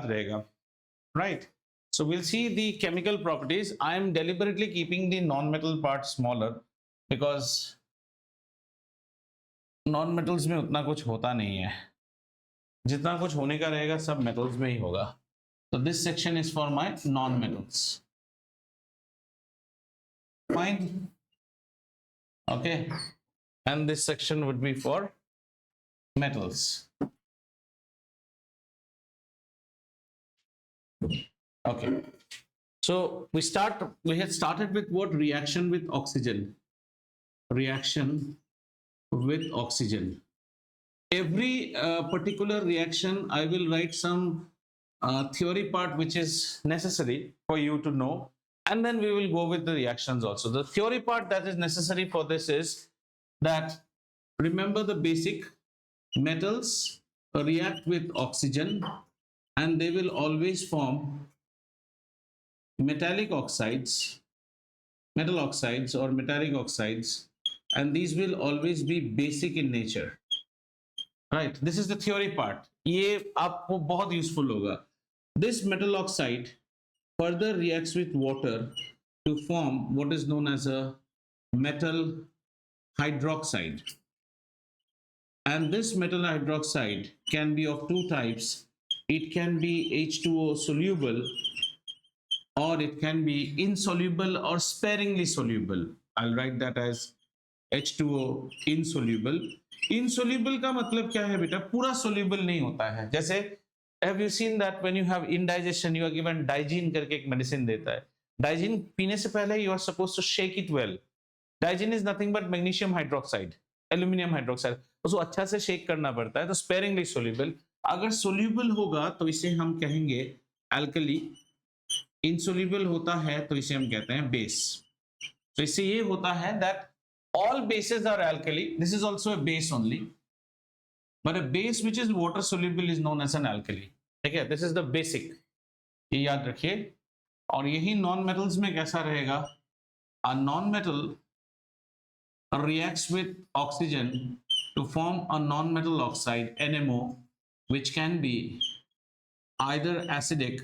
याद रहेगा, right? So we'll see the chemical properties. I am deliberately keeping the non-metal part smaller because non-metals में उतना कुछ होता नहीं है, जितना कुछ होने का रहेगा सब metals में ही होगा. So this section is for my non-metals. Fine. Okay. And this section would be for metals. Okay. So we had started with what? Reaction with oxygen. Reaction with oxygen. Every particular reaction, I will write some theory part which is necessary for you to know, and then we will go with the reactions also. The theory part that is necessary for this is that remember the basic metals react with oxygen and they will always form metallic oxides, metal oxides or metallic oxides, and these will always be basic in nature. Right, this is the theory part. ये आपको बहुत useful होगा. This metal oxide further reacts with water to form what is known as a metal hydroxide. And this metal hydroxide can be of two types. It can be H2O soluble, or it can be insoluble or sparingly soluble. I'll write that as H2O insoluble. Insoluble का मतलब क्या है बेटा? पूरा soluble नहीं होता है. जैसे have you seen that when you have indigestion, you are given Digene करके एक medicine देता है. Digene पीने से पहले you are supposed to shake it well. Digene is nothing but magnesium hydroxide, aluminum hydroxide. उसको अच्छा से shake करना पड़ता है. तो sparingly soluble. अगर soluble होगा तो इसे हम कहेंगे alkali. Insoluble होता है तो इसे हम कहते हैं base. तो इससे ये होता है that all bases are alkali. This is also a base only, but a base which is water soluble is known as an alkali. ठीक है, this is the basic. ये याद रखिए. और यही non metals में कैसा रहेगा? A non metal reacts with oxygen to form a non metal oxide NMO, which can be either acidic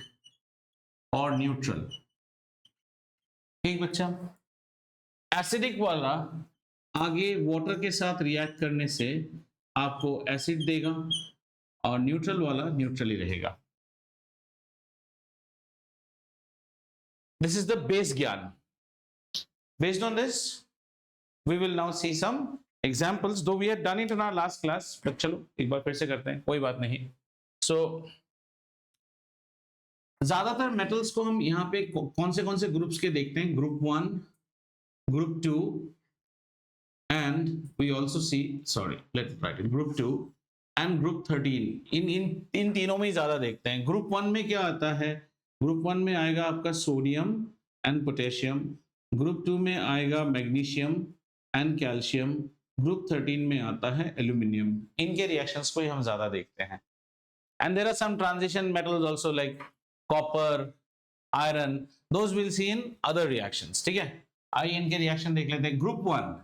or neutral. ठीक बच्चा, एसिडिक वाला आगे वाटर के साथ रिएक्ट करने से आपको एसिड देगा और न्यूट्रल वाला न्यूट्रल ही रहेगा. This is the base ज्ञान. Based on this, we will now see some examples. Though we had done it in our last class, but चलो एक बार फिर से करते हैं, कोई बात नहीं. So ज्यादातर मेटल्स को हम यहाँ पे कौन से ग्रुप्स के देखते हैं? Group 1, group 2, and we also see, sorry, let's write it, group 2 and group 13. इन तीनों में ज्यादा देखते हैं. ग्रुप 1 में क्या आता है? ग्रुप 1 में आएगा आपका सोडियम एंड पोटेशियम. ग्रुप 2 में आएगा मैग्नीशियम एंड कैल्शियम. ग्रुप 13 में आता है एल्यूमिनियम. इनके रिएक्शंस को ही हम ज्यादा देखते हैं. And there are some transition metals also like copper, iron. Those will see in other reactions. ठीक है, आइए इनके रिएक्शन देख लेते हैं. ग्रुप 1,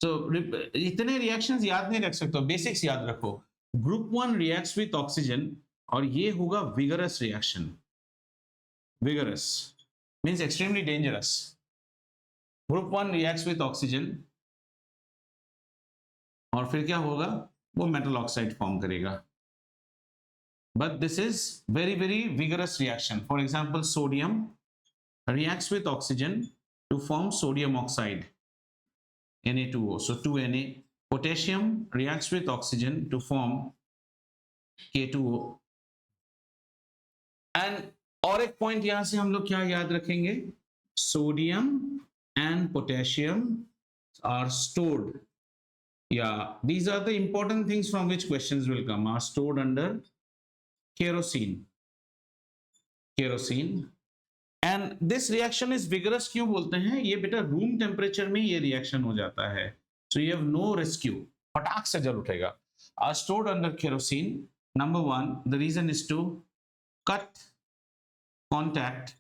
तो इतने रिएक्शंस याद नहीं रख सकते, बेसिक्स याद रखो. ग्रुप 1 रिएक्ट्स विथ ऑक्सीजन और ये होगा vigorous reaction. Vigorous means extremely dangerous. Group 1 reacts with oxygen और फिर क्या होगा? वो मेटल ऑक्साइड फॉर्म करेगा. But this is very very vigorous reaction. For example sodium reacts with oxygen to form sodium oxide, Na2O, so 2Na. Potassium reacts with oxygen to form K2O. And और एक point यहां से हम लोग क्या याद रखेंगे? Sodium and potassium are stored. Yeah, these are the important things from which questions will come. Are stored under kerosene. Kerosene. And this reaction is vigorous. क्यों बोलते हैं? ये बेटा रूम टेम्परेचर में ये रिएक्शन हो जाता है. So you have no rescue. फटाक से जल उठेगा. Are stored under kerosene. Number 1, the reason is to cut contact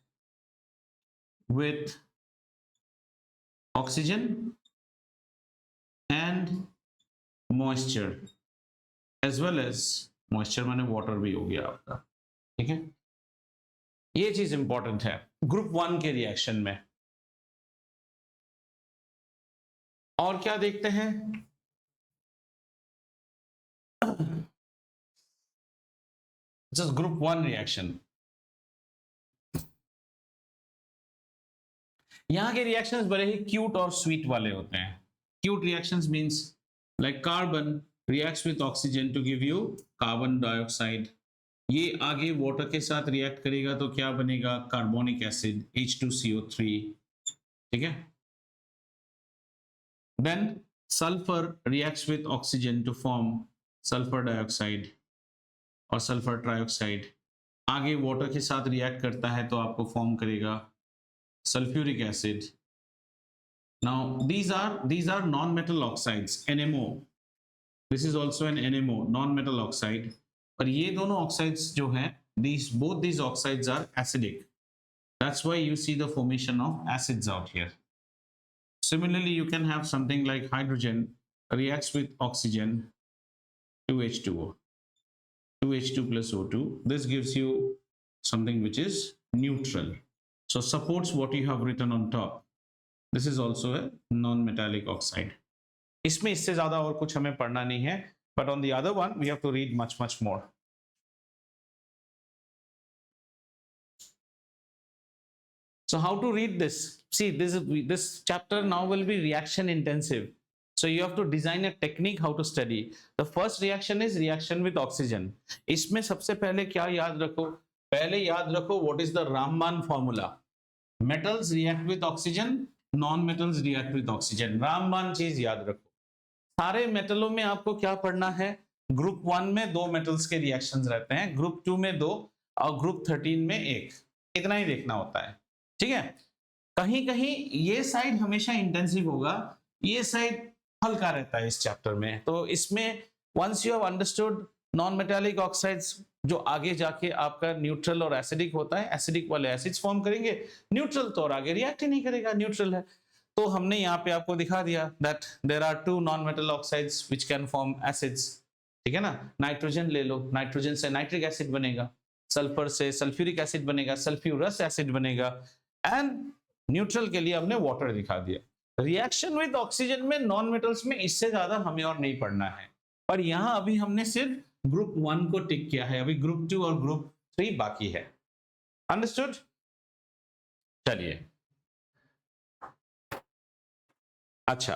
with oxygen and moisture as well as moisture माने वाटर भी हो गया आपका, ठीक है। ये चीज इंपॉर्टेंट है ग्रुप 1 के रिएक्शन में। और क्या देखते हैं, जस्ट ग्रुप 1 रिएक्शन। यहां के रिएक्शंस बड़े ही क्यूट और स्वीट वाले होते हैं। Cute reactions means like carbon reacts with oxygen to give you carbon dioxide. ये आगे वाटर के साथ रिएक्ट करेगा तो क्या बनेगा, कार्बोनिक एसिड H2CO3, ठीक है। Then sulphur reacts with oxygen to form sulphur dioxide और सल्फर ट्राइऑक्साइड। आगे वाटर के साथ रिएक्ट करता है तो आपको फॉर्म करेगा sulfuric acid. Now these are non-metal oxides, NMO. This is also an NMO, non-metal oxide. और ये दोनों oxides जो हैं, both these oxides are acidic. That's why you see the formation of acids out here. Similarly, you can have something like hydrogen reacts with oxygen, 2H2O, 2H2 plus O2. This gives you something which is neutral. So supports what you have written on top. This is also a non-metallic oxide. इसमें इससे ज्यादा और कुछ हमें पढ़ना नहीं है, but on the other one we have to read much more. So how to read this? See, this chapter now will be reaction intensive. So you have to design a technique how to study. The first reaction is reaction with oxygen. इसमें सबसे पहले क्या याद रखो? पहले याद रखो what is the Raman formula. Metals react with oxygen, non-metals react with oxygen. रामबान चीज याद रखो। सारे मेटलों में आपको क्या पढ़ना है, ग्रुप 1 में 2 मेटल्स के रिएक्शंस रहते हैं, ग्रुप 2 में 2 और ग्रुप 13 में 1, इतना ही देखना होता है, ठीक है। कहीं कहीं ये साइड हमेशा इंटेंसिव होगा, ये साइड हल्का रहता है इस चैप्टर में। तो इसमें once you have understood non metallic oxides, जो आगे जाके आपका न्यूट्रल और एसिडिक होता है, एसिडिक वाले एसिड्स फॉर्म करेंगे, न्यूट्रल तो और आगे रिएक्ट ही नहीं करेगा, न्यूट्रल है। तो हमने यहाँ पे आपको दिखा दिया that there are 2 non metal oxides which can form acids, ठीक है ना। नाइट्रोजन ले लो, नाइट्रोजन से नाइट्रिक एसिड बनेगा, सल्फर से सल्फ्यूरिक एसिड बनेगा, सल्फ्यूरस एसिड बनेगा, एंड न्यूट्रल के लिए हमने वाटर दिखा दिया। रिएक्शन विद ऑक्सीजन में नॉन मेटल्स में इससे ज्यादा हमें और नहीं पढ़ना है, पर यहां अभी हमने सिर्फ ग्रुप 1 को टिक किया है, अभी ग्रुप 2 और ग्रुप 3 बाकी है। अंडरस्टूड? चलिए, अच्छा,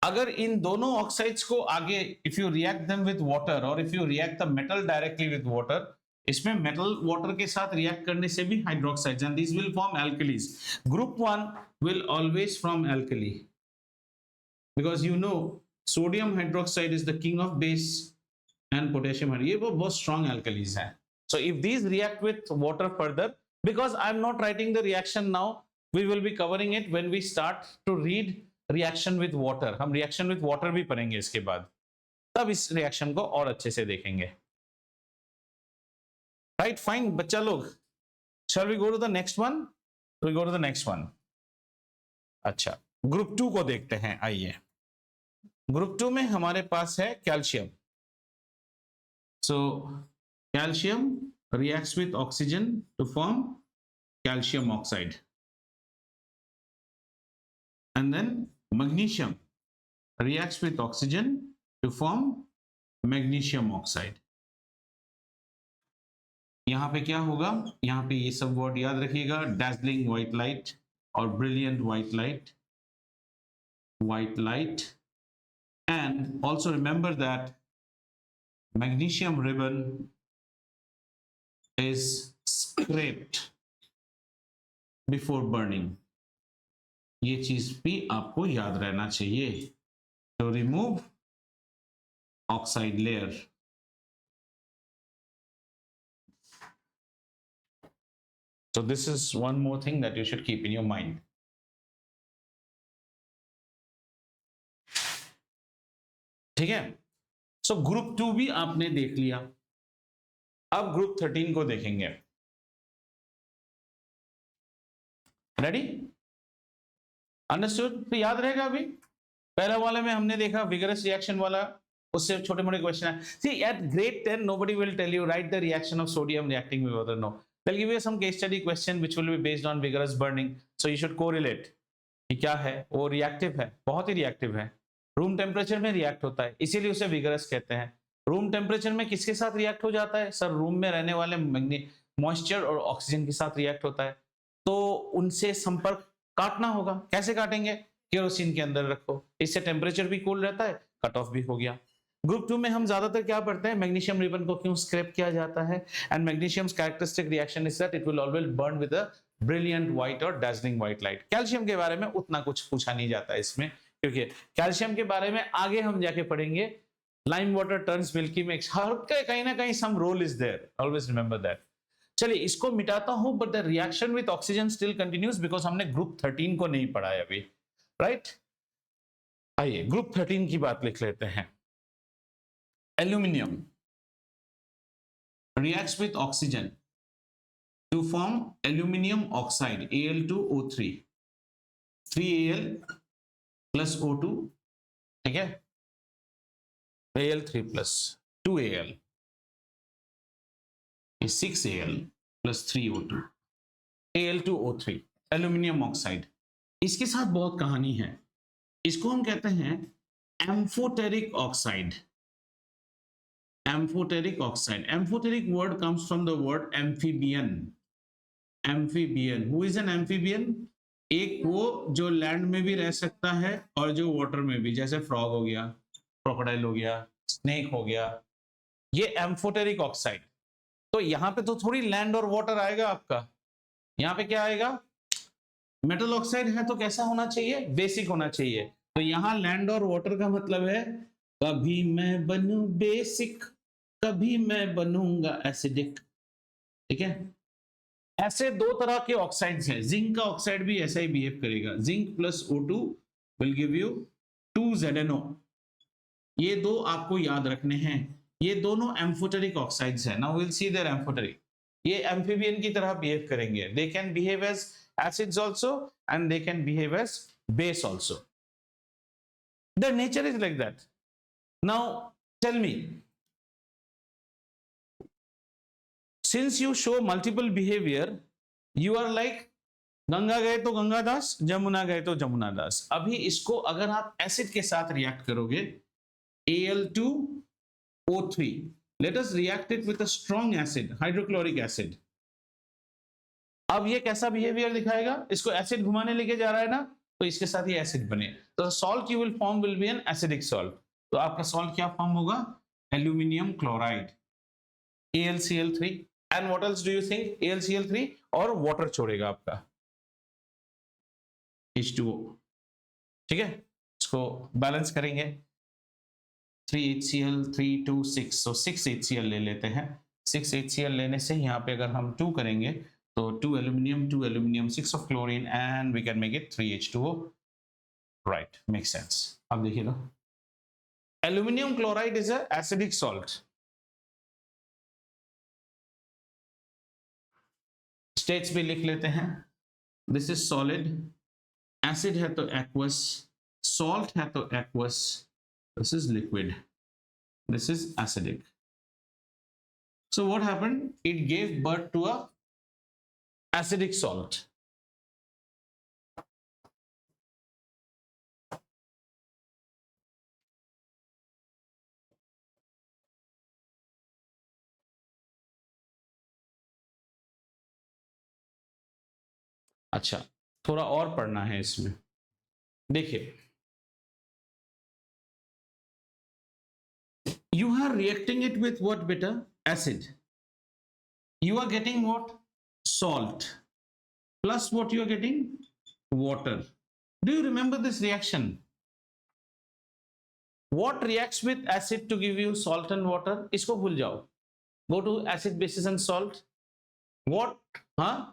अगर इन दोनों ऑक्साइड्स को आगे if you react them with water और if you react the metal directly with water, इसमें मेटल वाटर के साथ रिएक्ट करने से भी hydroxides and this will form alkalis. Group 1 will always from alkali because you know sodium hydroxide is the king of base and potassium hydroxide, ये वो बहुत strong alkalis हैं। So if these react with water further, because I am not writing the reaction now, we will be covering it when we start to read reaction with water. हम reaction with water भी पढ़ेंगे इसके बाद, तब इस reaction को और अच्छे से देखेंगे। Right, fine बच्चा लोग, shall we go to the next one? We go to the next one. अच्छा, ग्रुप 2 को देखते हैं, आइए। ग्रुप 2 में हमारे पास है calcium. So calcium reacts with oxygen to form calcium oxide, and then magnesium reacts with oxygen to form magnesium oxide. यहां पे क्या होगा, यहां पे ये सब वर्ड याद रखिएगा, dazzling white light or brilliant white light, and also remember that magnesium ribbon is scraped before burning. ये चीज भी आपको याद रहना चाहिए, to remove oxide layer. So this is one more thing that you should keep in your mind. ठीक है, so group 2 भी आपने देख लिया, अब ग्रुप 13 को देखेंगे। रेडी? अंडरस्टूड? तो याद रहेगा, अभी पहले वाले में हमने देखा विगरस रिएक्शन वाला उससे छोटे मोटे क्वेश्चन है. See, at grade 10 nobody will tell you write the reaction of sodium reacting with water. No, they'll give you some case study question which will be based on vigorous burning, so you should correlate कि क्या है वो. Reactive है, बहुत ही reactive है, room temperature में react होता है, इसीलिए उसे विगरस कहते हैं. रूम टेम्परेचर में किसके साथ रिएक्ट हो जाता है सर? रूम में रहने वाले मॉइस्चर और ऑक्सीजन के साथ रिएक्ट होता है, तो उनसे संपर्क काटना होगा. कैसे काटेंगे? केरोसिन के अंदर रखो, इससे टेम्परेचर भी कूल रहता है, कट ऑफ भी हो गया. ग्रुप 2 में हम ज्यादातर क्या पढ़ते हैं? मैग्नीशियम रिबन को क्यों स्क्रैप किया जाता है? And magnesium's characteristic reaction is that it will always burn with a brilliant white और dazzling व्हाइट लाइट. कैल्शियम के बारे में उतना कुछ पूछा नहीं जाता इसमें, क्योंकि कैल्शियम के बारे में आगे हम जाके पढ़ेंगे. Lime water turns milky mix, हर कहीं ना कहीं some role is there, always remember that. चलिए इसको मिटाता हूं, but the reaction with oxygen still continues because हमने ग्रुप 13 को नहीं पढ़ा है अभी, राइट? आइए ग्रुप 13 की बात लिख लेते हैं. Aluminium reacts with oxygen to form aluminium oxide Al2O3, 3Al plus O2, ठीक है, Al3 plus 2Al is 6Al plus 3O2, Al2O3 aluminium oxide. इसके साथ बहुत कहानी है. इसको हम कहते हैं amphoteric oxide. Amphoteric oxide. Amphoteric word comes from the word amphibian. Amphibian. Who is an amphibian? एक वो जो लैंड में भी रह सकता है और जो वाटर में भी, जैसे फ्रॉग हो गया, क्रोकोडाइल हो गया, स्नेक हो गया, ये एम्फोटेरिक ऑक्साइड. तो यहाँ पे तो थोड़ी लैंड और वाटर आएगा आपका, यहाँ पे क्या आएगा? मेटल ऑक्साइड है तो कैसा होना चाहिए? बेसिक होना चाहिए. तो यहाँ लैंड और वाटर का मतलब है कभी मैं बनूं बेसिक, कभी मैं बनूंगा एसिडिक. ठीक है, ऐसे दो तरह के ऑक्साइड्स हैं. जिंक का ऑक्साइड भी ऐसा ही बिहेव करेगा. Zinc plus O2 will give you 2ZNO. ये दो आपको याद रखने हैं. ये दोनों एम्फोटेरिक ऑक्साइड्स हैं. Now will see there amphoteric. ये एम्फीबियन की तरह बिहेव करेंगे. They can behave as acids also and they can behave as base also. Their nature is like that. Now tell me, since you show multiple behavior, you are like Ganga गए तो गंगादास, जमुना गए तो जमुना दास. अभी इसको अगर आप एसिड के साथ रिएक्ट करोगे, Al2O3, let us react it with a strong acid, hydrochloric acid. अब ये कैसा बिहेवियर दिखाएगा? इसको एसिड घुमाने लेके जा रहा है ना, तो इसके साथ ये एसिड बने. तो salt you will form will be an acidic salt. तो आपका सॉल्ट क्या फॉर्म होगा? Aluminium chloride, AlCl3. And what else do you think? AlCl3 और वाटर छोड़ेगा आपका H2O. ठीक है, इसको बैलेंस करेंगे. 3HCl 3 2 6, so 6HCl ले लेते हैं. 6HCl लेने से यहाँ पे अगर हम 2 करेंगे तो 2 aluminum, 6 of chlorine, and we can make it 3H2O. Right, makes sense. अब देखिए ना, aluminium chloride is a acidic salt. States भी लिख लेते हैं. This is solid. Acid है तो aqueous. Salt है तो aqueous. This is liquid. This is acidic. So what happened? It gave birth to a acidic salt. अच्छा, थोड़ा और पढ़ना है इसमें. देखिए, you are reacting it with what beta? Acid. You are getting what? Salt. Plus what you are getting? Water. Do you remember this reaction? What reacts with acid to give you salt and water? इसको भूल जाओ. Go to acid, basis and salt. What? Huh?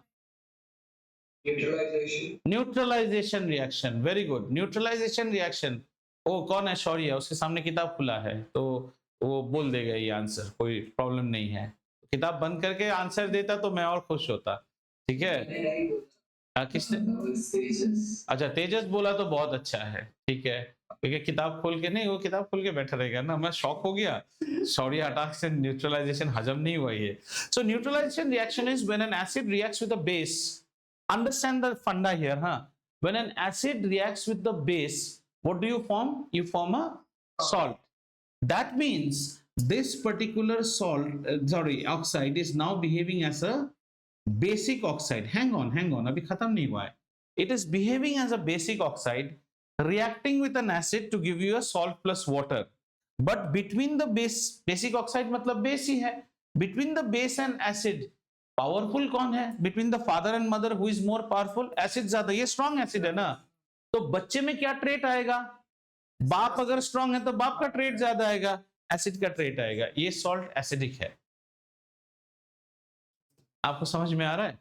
Neutralization. Neutralization reaction. Very good. Neutralization reaction. ओ कौन है? शौर्य है, उसके सामने किताब खुला है तो वो बोल देगा ये आंसर, कोई प्रॉब्लम नहीं है. किताब बंद करके आंसर देता तो मैं और खुश होता. ठीक है, किसने? अच्छा, तेजस बोला तो बहुत अच्छा है, ठीक है, क्योंकि किताब खोल के नहीं, वो किताब खोल के बैठा रहेगा ना। मैं शॉक हो गया, सॉरी अटैक से न्यूट्रलाइजेशन हजम नहीं हुआ ये। So neutralisation reaction is when an acid reacts with a base, understand the funda here, हाँ, when an acid reacts with the base, what do you form? You form a salt. That means this particular oxide is now behaving as a basic oxide. Hang on, abhi khatam nahi hua hai. It is behaving as a basic oxide, reacting with an acid to give you a salt plus water. But between the basic oxide matlab base hi hai. Between the base and acid, powerful कौन है? Between the father and mother, who is more powerful? Acid ज्यादा, ये strong acid है ना, तो बच्चे में क्या ट्रेट आएगा? बाप अगर स्ट्रांग है तो बाप का ट्रेट ज्यादा आएगा, एसिड का ट्रेट आएगा। ये सॉल्ट एसिडिक है। आपको समझ में आ रहा है?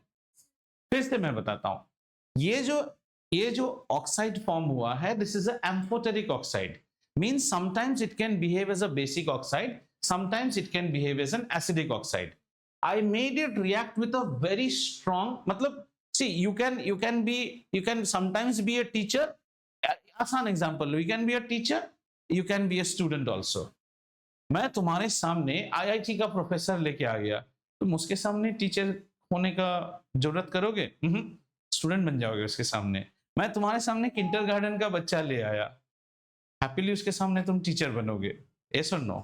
फिर से मैं बताता हूं, ये जो ऑक्साइड फॉर्म हुआ है, this is a amphoteric oxide, means sometimes it can behave as a basic oxide, sometimes it can behave as an acidic oxide. I made it react with a very strong, मतलब see you can sometimes be a teacher, आसान example, you can be a teacher, you can be a student also. मैं तुम्हारे सामने IIT का professor लेके आ गया, तुम उसके सामने टीचर होने का जरूरत करोगे? स्टूडेंट बन जाओगे उसके सामने। मैं तुम्हारे सामने किंडरगार्टन का बच्चा ले आया, हैप्पीली उसके सामने तुम टीचर बनोगे? यस और नो?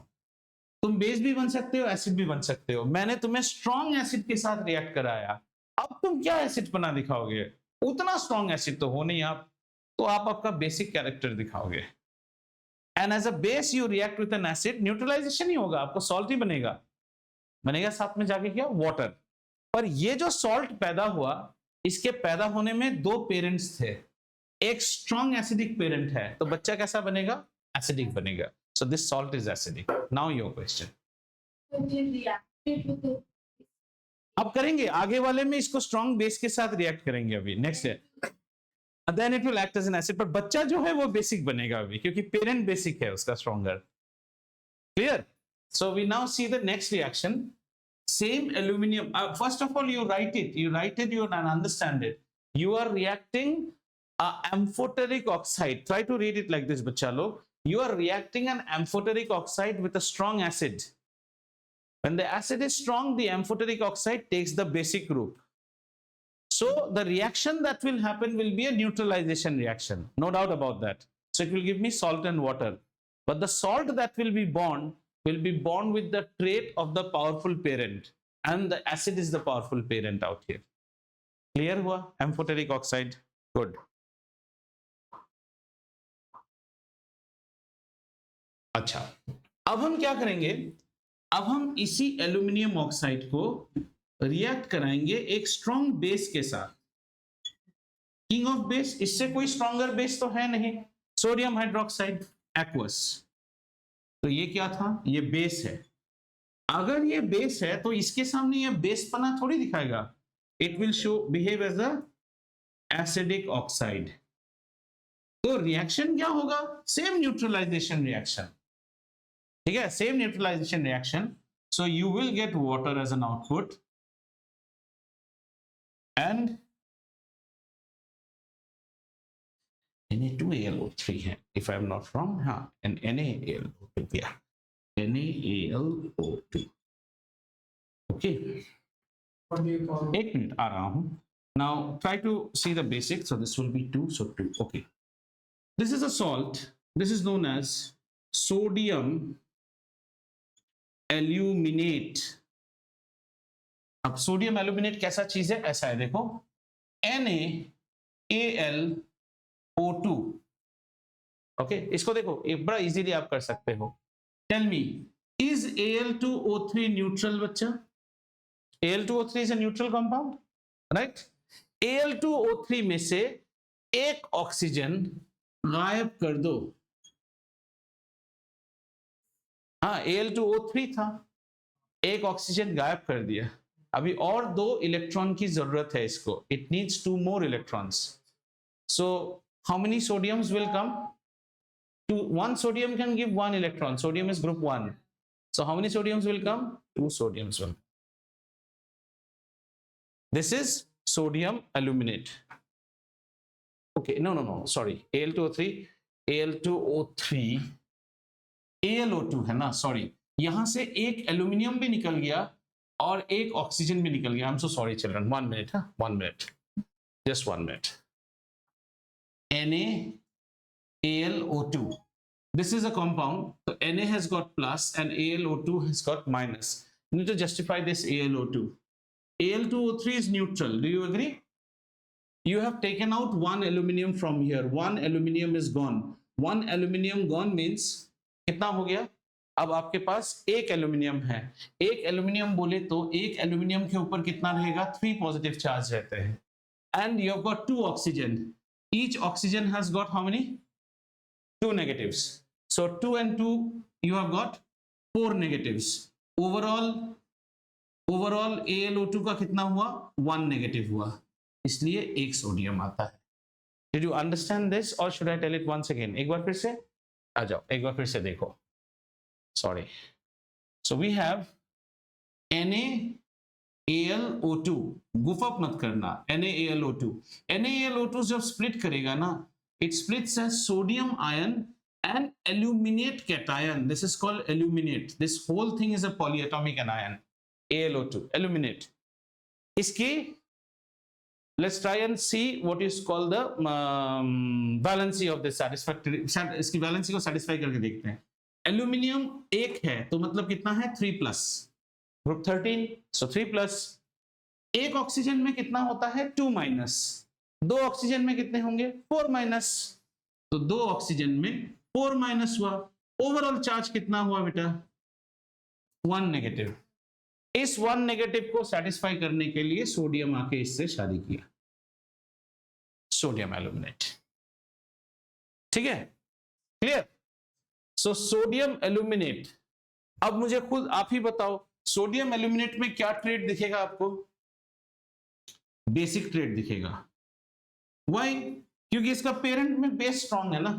तुम बेस भी बन सकते हो, एसिड भी बन सकते हो। मैंने तुम्हें स्ट्रॉन्ग एसिड के साथ रिएक्ट कराया, अब तुम क्या एसिड बना दिखाओगे? उतना स्ट्रॉन्ग एसिड तो हो नहीं आप, तो आप आपका बेसिक कैरेक्टर दिखाओगे। And as a base you react with an acid, neutralisation ही होगा, आपको सॉल्ट ही बनेगा साथ में जाके क्या? वाटर। पर ये जो सॉल्ट पैदा हुआ, इसके पैदा होने में दो पेरेंट्स थे, एक स्ट्रॉन्ग एसिडिक पेरेंट है, तो बच्चा कैसा बनेगा? एसिडिक बनेगा। So this salt is acidic. Now your question. अब करेंगे आगे वाले में, इसको स्ट्रॉन्ग बेस के साथ रिएक्ट करेंगे अभी नेक्स्ट है, then it will act as an acid, पर बच्चा जो है वो बेसिक बनेगा अभी, क्योंकि पेरेंट बेसिक है उसका stronger. Clear? So we now see the next reaction. Same aluminum. First of all, you write it. You understand it. You are reacting amphoteric oxide. Try to read it like this, bachcha log. You are reacting an amphoteric oxide with a strong acid. When the acid is strong, the amphoteric oxide takes the basic group. So the reaction that will happen will be a neutralization reaction, no doubt about that. So it will give me salt and water. But the salt that will be bond with the trait of the powerful parent, and the acid is the powerful parent out here. Clear hua? Amphoteric oxide. Good. अच्छा, अब हम क्या करेंगे? अब हम इसी aluminium oxide को react कराएंगे एक स्ट्रॉन्ग बेस के साथ। किंग ऑफ बेस, इससे कोई स्ट्रॉन्गर बेस तो है नहीं, सोडियम हाइड्रोक्साइड एक्वस। तो ये क्या था? ये बेस है। अगर ये बेस है तो इसके सामने ये बेस पना थोड़ी दिखाएगा, it will show behave as a acidic oxide. तो रिएक्शन क्या होगा? सेम न्यूट्रलाइजेशन रिएक्शन, ठीक है, same neutralization reaction. So you will get water as an output and Na2AlO3 है, if I am not wrong, हाँ, and NaAlO2, yeah, NaAlO2. Okay. What do you call it? एक minute आ रहा हूँ. Now try to see the basics. So this will be 2, so 2. Okay. This is a salt. This is known as sodium aluminate. अब sodium aluminate कैसा चीज है? ऐसा है, देखो, NaAlO2. ओके, इसको देखो, एक बड़ा इजीली आप कर सकते हो. Tell me, is Al2O3 neutral बच्चा? Al2O3 is a neutral compound, right? Al2O3 में से एक ऑक्सीजन गायब कर दो. हाँ, Al2O3 था, एक ऑक्सीजन गायब कर दिया. अभी और 2 इलेक्ट्रॉन की जरूरत है इसको. It needs 2 more electrons. So how many sodiums will come? 1 sodium can give 1 electron. Sodium is group 1. So how many sodiums will come? 2 sodiums will. This is sodium aluminate. Okay, no sorry, Al2O3 Al2O3 AlO2 है ना, sorry, यहां से एक aluminium भी निकल गया और एक ऑक्सीजन भी निकल गया। I am so sorry children, 1 minute, हाँ 1 minute, just 1 minute. NaAlO2, this is a compound, so Na has got plus and AlO2 has got minus. You need to justify this AlO2. Al2O3 is neutral, do you agree? You have taken out one aluminium from here, one aluminium is gone. One aluminium gone means कितना हो गया? अब आपके पास एक aluminium है, एक aluminium बोले तो एक एल्यूमिनियम के ऊपर कितना रहेगा? 3 पॉजिटिव चार्ज रहते हैं। And you have got 2 oxygen. Each oxygen has got how many? 2 negatives. So 2 and 2, you have got 4 negatives. Overall AlO2 का कितना हुआ? 1 नेगेटिव हुआ, इसलिए एक सोडियम आता है। Did you understand this or should I tell it once again? एक बार फिर से आ जाओ, एक बार फिर से देखो। Sorry. So we have NaAlO2, गुफअप मत करना, NaAlO2. NaAlO2 जब स्प्लिट करेगा ना, it splits as sodium ion and aluminate cation. This is called aluminate. This whole thing is a polyatomic anion. AlO2, aluminate. इसकी let's try and see what is called the valency of this satisfactory. इसकी valency को satisfy करके देखते हैं। Aluminium एक है तो मतलब कितना है? 3 प्लस, ग्रुप 13, सो 3 प्लस। एक ऑक्सीजन में कितना होता है? 2 माइनस। 2 ऑक्सीजन में कितने होंगे? 4 माइनस। तो 2 ऑक्सीजन में 4 माइनस हुआ। ओवरऑल चार्ज कितना हुआ बेटा? 1 नेगेटिव। इस 1 नेगेटिव को सेटिस्फाई करने के लिए सोडियम आके इससे शादी किया, सोडियम एल्यूमिनेट। ठीक है, क्लियर? So sodium aluminate. अब मुझे खुद आप ही बताओ, सोडियम एल्यूमिनेट में क्या ट्रेड दिखेगा आपको? बेसिक ट्रेड दिखेगा। व्हाई? क्योंकि इसका पेरेंट में बेस स्ट्रॉन्ग है ना।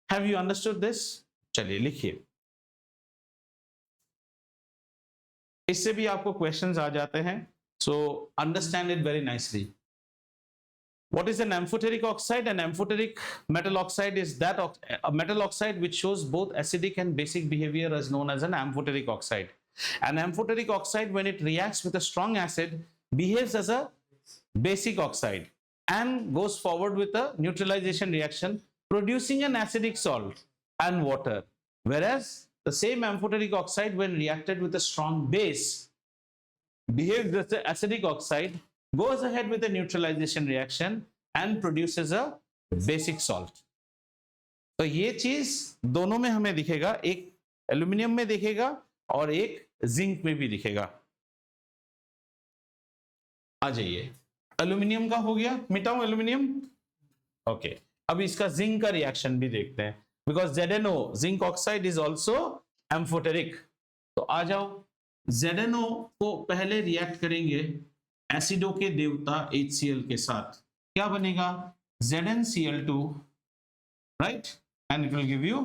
Have you understood this? चलिए लिखिए, इससे भी आपको क्वेश्चंस आ जाते हैं, so understand it very nicely. What is an amphoteric oxide? An amphoteric metal oxide is that a metal oxide which shows both acidic and basic behavior is known as an amphoteric oxide. An amphoteric oxide, when it reacts with a strong acid, behaves as a basic oxide and goes forward with a neutralization reaction, producing an acidic salt and water. Whereas the same amphoteric oxide, when reacted with a strong base, behaves as an acidic oxide, goes ahead with a neutralization reaction and produces a basic salt. तो ये चीज दोनों में हमें दिखेगा, एक aluminium में दिखेगा और एक जिंक में भी दिखेगा। आ जाइए, एल्यूमिनियम का हो गया, मिटाऊं एल्यूमिनियम। ओके, अब इसका जिंक का रिएक्शन भी देखते हैं, because ZnO, zinc oxide, is also amphoteric. तो आ जाओ, ZnO को पहले रिएक्ट करेंगे एसिडो के देवता HCl के साथ। क्या बनेगा? ZnCl2, right, and it will give you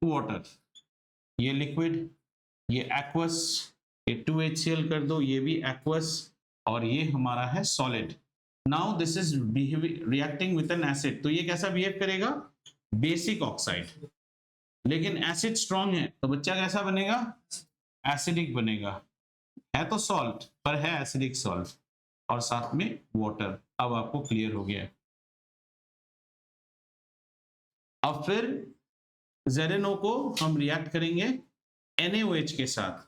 water. ये लिक्विड, ये एक्वस, ये 2HCl कर दो, ये भी एक्वस, और ये हमारा है solid. Now this is reacting with an acid, तो ये कैसा बिहेव करेगा? Basic oxide. लेकिन एसिड स्ट्रॉन्ग है तो बच्चा कैसा बनेगा? एसिडिक बनेगा। है तो सॉल्ट पर है एसिडिक सॉल्ट, और साथ में वाटर। अब आपको क्लियर हो गया। अब फिर ZnO को हम रिएक्ट करेंगे NaOH के साथ।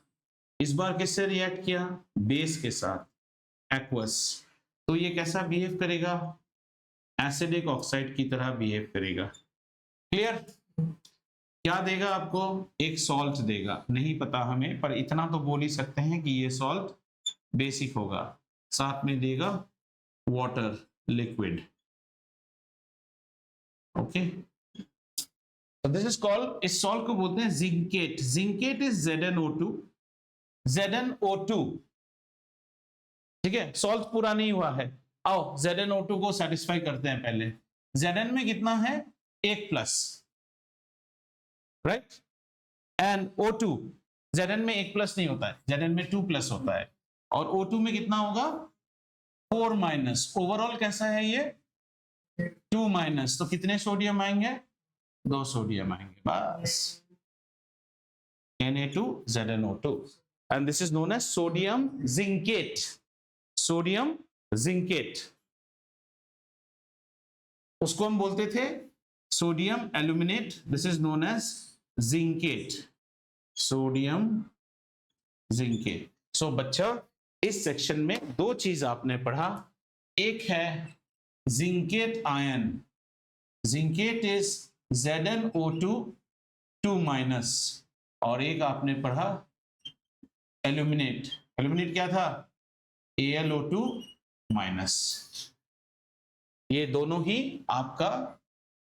इस बार किससे रिएक्ट किया? बेस के साथ, एक्वस। तो ये कैसा बिहेव करेगा? एसिडिक ऑक्साइड की तरह बिहेव करेगा। क्लियर? क्या देगा आपको? एक सॉल्ट देगा, नहीं पता हमें, पर इतना तो बोल ही सकते हैं कि ये सॉल्ट बेसिक होगा। साथ में देगा water, liquid. Okay, this is called, इस सॉल्ट को बोलते हैं zincate. Zincate is ZnO2। ZnO2, ठीक है, सॉल्ट पूरा नहीं हुआ है। आओ ZnO2 को सेटिस्फाई करते हैं पहले। Zn में कितना है? 1 plus, right, and O2, Zn में 1 प्लस नहीं होता है, Zn में 2 प्लस होता है, और O2 में कितना होगा? 4 माइनस, ओवरऑल कैसा है ये 2 माइनस, तो कितने सोडियम आएंगे 2 सोडियम आएंगे बस, Na2ZnO2 and this is known as sodium zincate, sodium zincate, उसको हम बोलते थे sodium aluminate, this is known as zincate, sodium zincate. So बच्चा इस सेक्शन में दो चीज आपने पढ़ा, एक है zincate ion, zincate is ZnO2 2 minus, और एक आपने पढ़ा एल्यूमिनेट, एल्यूमिनेट क्या था AlO2 माइनस। ये दोनों ही आपका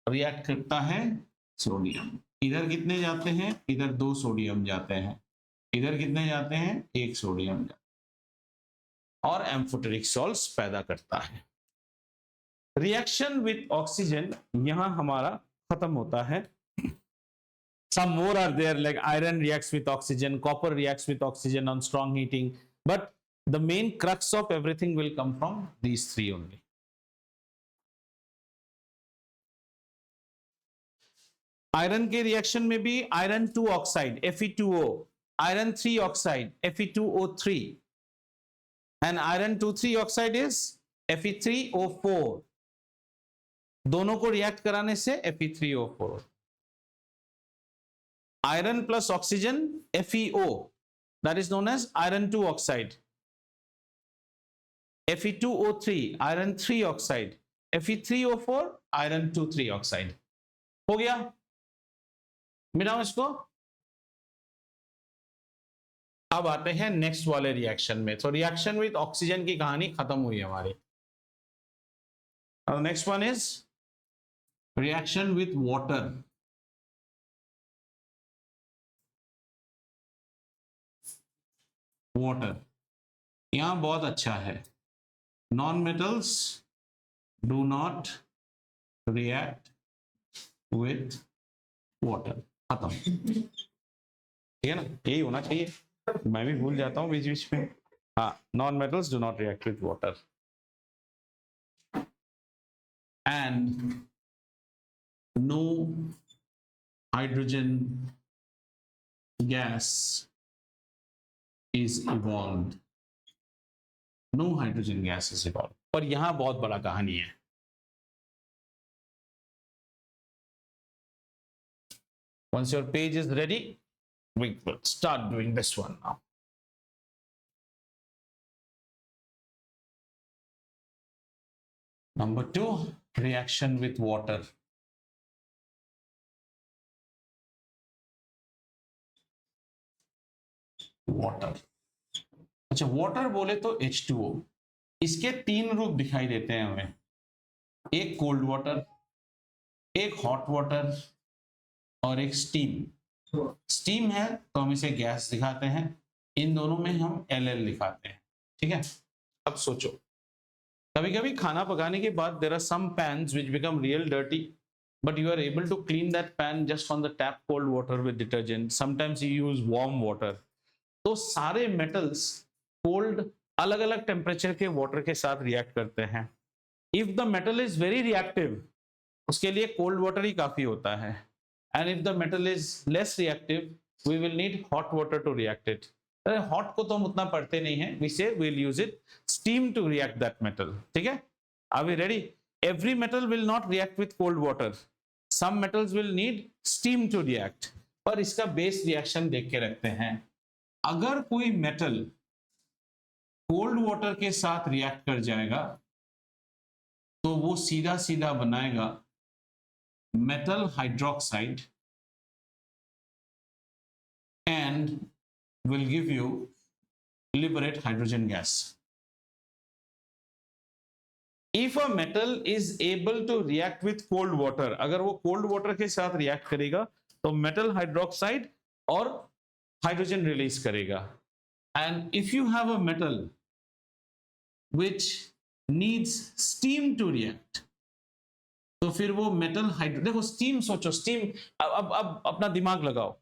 रिएक्ट करता है सोडियम, इधर कितने जाते हैं इधर 2 सोडियम जाते हैं, इधर कितने जाते हैं 1 सोडियम जाते हैं, और एम्फोटेरिक सॉल्ट्स पैदा करता है। रिएक्शन विथ ऑक्सीजन यहां हमारा खत्म होता है। Some more are there, like iron reacts with oxygen, copper reacts with oxygen on strong heating, but the main crux of everything will come from these three only. Iron के reaction में भी iron 2 oxide Fe2O, iron 3 oxide Fe2O3, and iron 2,3 oxide is Fe3O4, दोनों को react कराने से Fe3O4, iron plus oxygen FeO, that is known as iron 2 oxide, Fe2O3 iron 3 oxide, Fe3O4 iron 2,3 oxide। हो गया, मिटाओ इसको। अब आते हैं नेक्स्ट वाले रिएक्शन में। तो रिएक्शन विद ऑक्सीजन की कहानी खत्म हुई हमारी। Next one is reaction with water. Water यहां बहुत अच्छा है, non metals do not react with water, खत्म। ठीक है ना, यही होना चाहिए, मैं भी भूल जाता हूं बीच बीच में। हाँ, non metals do not react with water and no hydrogen gas is evolved, no hydrogen gas is evolved। पर यहां बहुत बड़ा कहानी है। Once your page is ready, we will start doing this one now। Number 2, reaction with water। Water, अच्छा water बोले तो H2O, इसके 3 रूप दिखाई देते हैं हमें, एक कोल्ड वाटर, एक हॉट वाटर और एक स्टीम। स्टीम है तो हम इसे गैस दिखाते हैं, इन दोनों में हम LL लिखाते हैं। ठीक है, अब सोचो, कभी कभी खाना पकाने के बाद there are some pans which become real dirty, but you are able to clean that pan just on the tap cold water with detergent। Sometimes you use warm water। तो सारे मेटल्स कोल्ड अलग अलग temperature के water के साथ react करते हैं। If the metal is very reactive, उसके लिए कोल्ड वाटर ही काफी होता है, and if the metal is less reactive we will need hot water to react it. Hot को तो हम उतना पढ़ते नहीं है, we say we will use it steam to react that metal. ठीक है, are we ready? Every metal will not react with cold water, some metals will need steam to react. पर इसका बेस रिएक्शन देख के रखते हैं, अगर कोई मेटल कोल्ड वाटर के साथ रिएक्ट कर जाएगा तो वो सीधा सीधा बनाएगा metal hydroxide and will give you liberate hydrogen gas. If a metal is able to react with cold water, अगर वो कोल्ड वाटर के साथ रिएक्ट करेगा तो मेटल हाइड्रोक्साइड और हाइड्रोजन रिलीज करेगा। And if you have a metal which needs steam to react, तो फिर वो मेटल हाइड्रो, देखो स्टीम, सोचो स्टीम, अब अपना दिमाग लगाओ,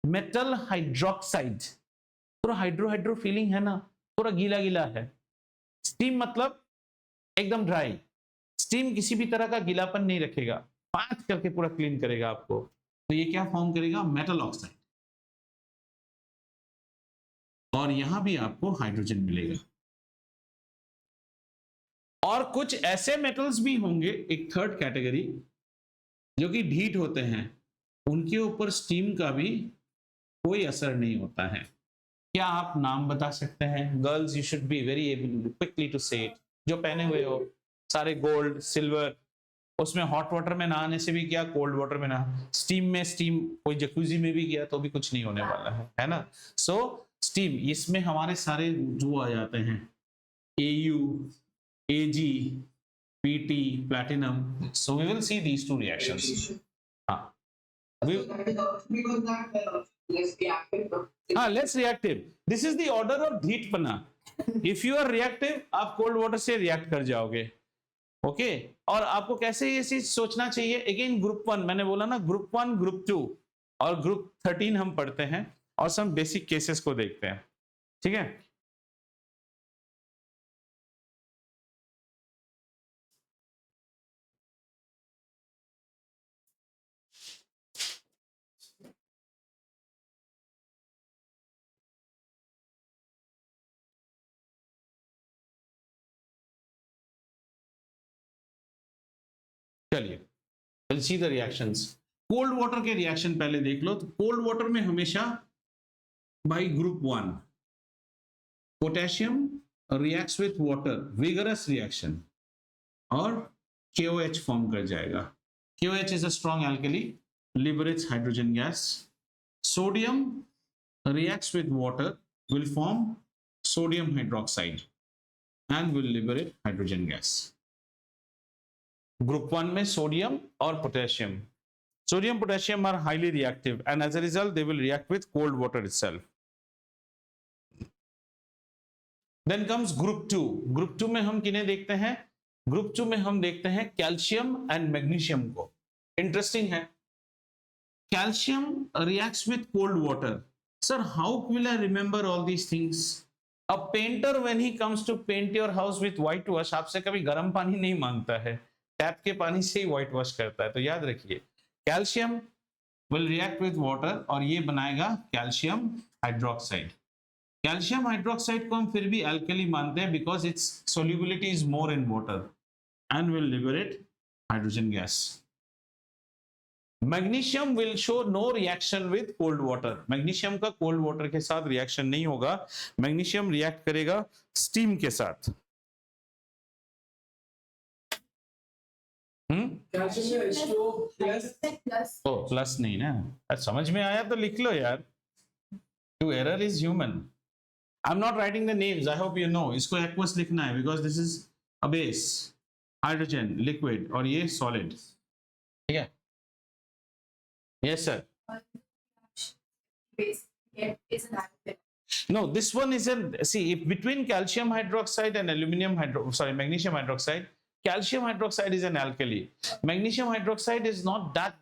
मेटल हाइड्रोक्साइड पूरा हाइड्रो हाइड्रो फीलिंग है ना, पूरा गीला गीला है। स्टीम मतलब एकदम ड्राई। स्टीम किसी भी तरह का गीलापन नहीं रखेगा, पांच करके पूरा क्लीन करेगा आपको। तो ये क्या फॉर्म करेगा? Metal oxide. और यहां भी आपको हाइड्रोजन मिलेगा। और कुछ ऐसे मेटल्स भी होंगे, एक थर्ड कैटेगरी, जो कि ढीठ होते हैं, उनके ऊपर स्टीम का भी कोई असर नहीं होता है। क्या आप नाम बता सकते हैं? Girls, you should be very able quickly to say it. जो पहने हुए हो सारे गोल्ड सिल्वर, उसमें हॉट वाटर में नहाने से भी क्या, कोल्ड वाटर में नहा, स्टीम में, स्टीम कोई जकूजी में भी गया तो भी कुछ नहीं होने वाला है ना। सो स्टीम, इसमें हमारे सारे जो आ जाते हैं, AU, AG, PT, platinum. So we will see these two reactions. हाँ, less reactive. This is the order of ढीठपना. If you are reactive, आप कोल्ड वाटर से रिएक्ट कर जाओगे। ओके और आपको कैसे ये चीज सोचना चाहिए? अगेन ग्रुप 1, मैंने बोला ना, ग्रुप 1, ग्रुप 2 और ग्रुप 13 हम पढ़ते हैं और सब बेसिक केसेस को देखते हैं, ठीक है। चलिए, we'll see the reactions. Cold water के रिएक्शन पहले देख लो। तो कोल्ड वाटर में हमेशा by group 1 potassium reacts with water, vigorous reaction, और KOH फॉर्म कर जाएगा। KOH is a strong alkali, liberates hydrogen gas. Sodium reacts with water, will form sodium hydroxide and will liberate hydrogen gas. Group 1 में sodium और potassium, sodium potassium are highly reactive and as a result they will react with cold water itself. Then comes group 2. Group 2 में हम किन्हें देखते हैं? Group 2 में हम देखते हैं कैल्शियम एंड मैग्नीशियम को। इंटरेस्टिंग है, calcium reacts with cold water. Sir, how will I remember all these things? A painter when he comes to paint your house with whitewash, आपसे कभी गर्म पानी नहीं मांगता है, टैप के पानी से ही व्हाइट वॉश करता है। तो याद रखिए, calcium will react with water और ये बनाएगा कैल्शियम हाइड्रोक्साइड। कैल्शियम हाइड्रोक्साइड को हम फिर भी अल्कली मानते हैं because it's solubility is more in water and will liberate hydrogen gas. Magnesium will show no reaction with cold water. Magnesium का कोल्ड वाटर के साथ रिएक्शन नहीं होगा, मैग्नीशियम रिएक्ट करेगा स्टीम के साथ। प्लस नहीं ना, समझ में आया तो लिख लो यार, to error is human. I am not writing the names, I hope you know. इसको एक्वस लिखना है because this is a base, hydrogen liquid और ये सॉलिड, ठीक है। Yes, sir. No, this one is a, see, if between calcium hydroxide and magnesium hydroxide, calcium hydroxide is an alkali. Magnesium hydroxide is not that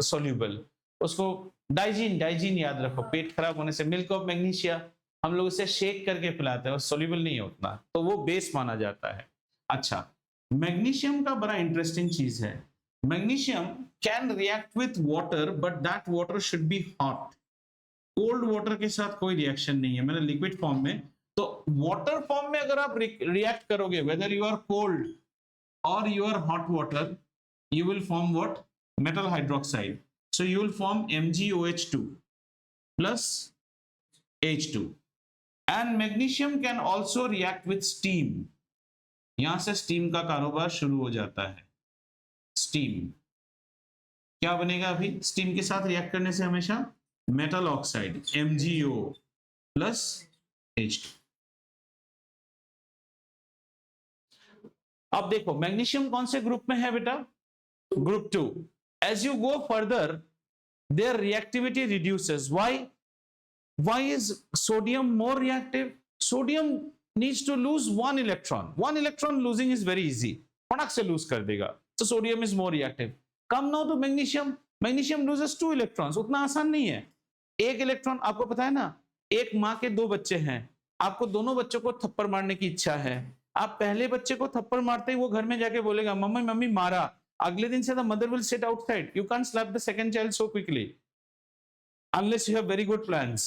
soluble. उसको Digene याद रखो, पेट खराब होने से मिल्क ऑफ मैग्नीशिया हम लोग उसे शेक करके पिलाते हैं, वो सोल्यूबल नहीं होता, तो वो बेस माना जाता है। अच्छा, मैग्नीशियम का बड़ा इंटरेस्टिंग चीज है, magnesium can react with water but that water should be hot. Cold water के साथ कोई रिएक्शन नहीं है, मैंने लिक्विड फॉर्म में, तो वाटर फॉर्म में अगर आप रिएक्ट करोगे, वेदर यू आर कोल्ड और you are hot water, you will form what? Metal hydroxide. So you will form MgOH2 plus H2 and magnesium can also react with steam. यहां से steam का कारोबार शुरू हो जाता है। स्टीम क्या बनेगा? अभी स्टीम के साथ रिएक्ट करने से हमेशा metal oxide MgO plus H2। अब देखो मैग्नीशियम कौन से ग्रुप में है बेटा? Group 2। As you go further their reactivity reduces. why is sodium more reactive? Sodium needs to lose one electron. One electron losing is very easy, फटक से loose कर देगा, so sodium is more reactive. Come now to magnesium. Magnesium loses 2 electrons. उतना आसान नहीं है। एक electron, आपको पता है ना, एक माँ के 2 बच्चे हैं, आपको दोनों बच्चों को थप्पड़ मारने की इच्छा है, आप पहले बच्चे को थप्पड़ मारते ही वो घर में जाके बोलेगा मम्मी मम्मी मारा, अगले दिन से the mother will sit outside. You can't slap the second child so quickly unless you have very good plans.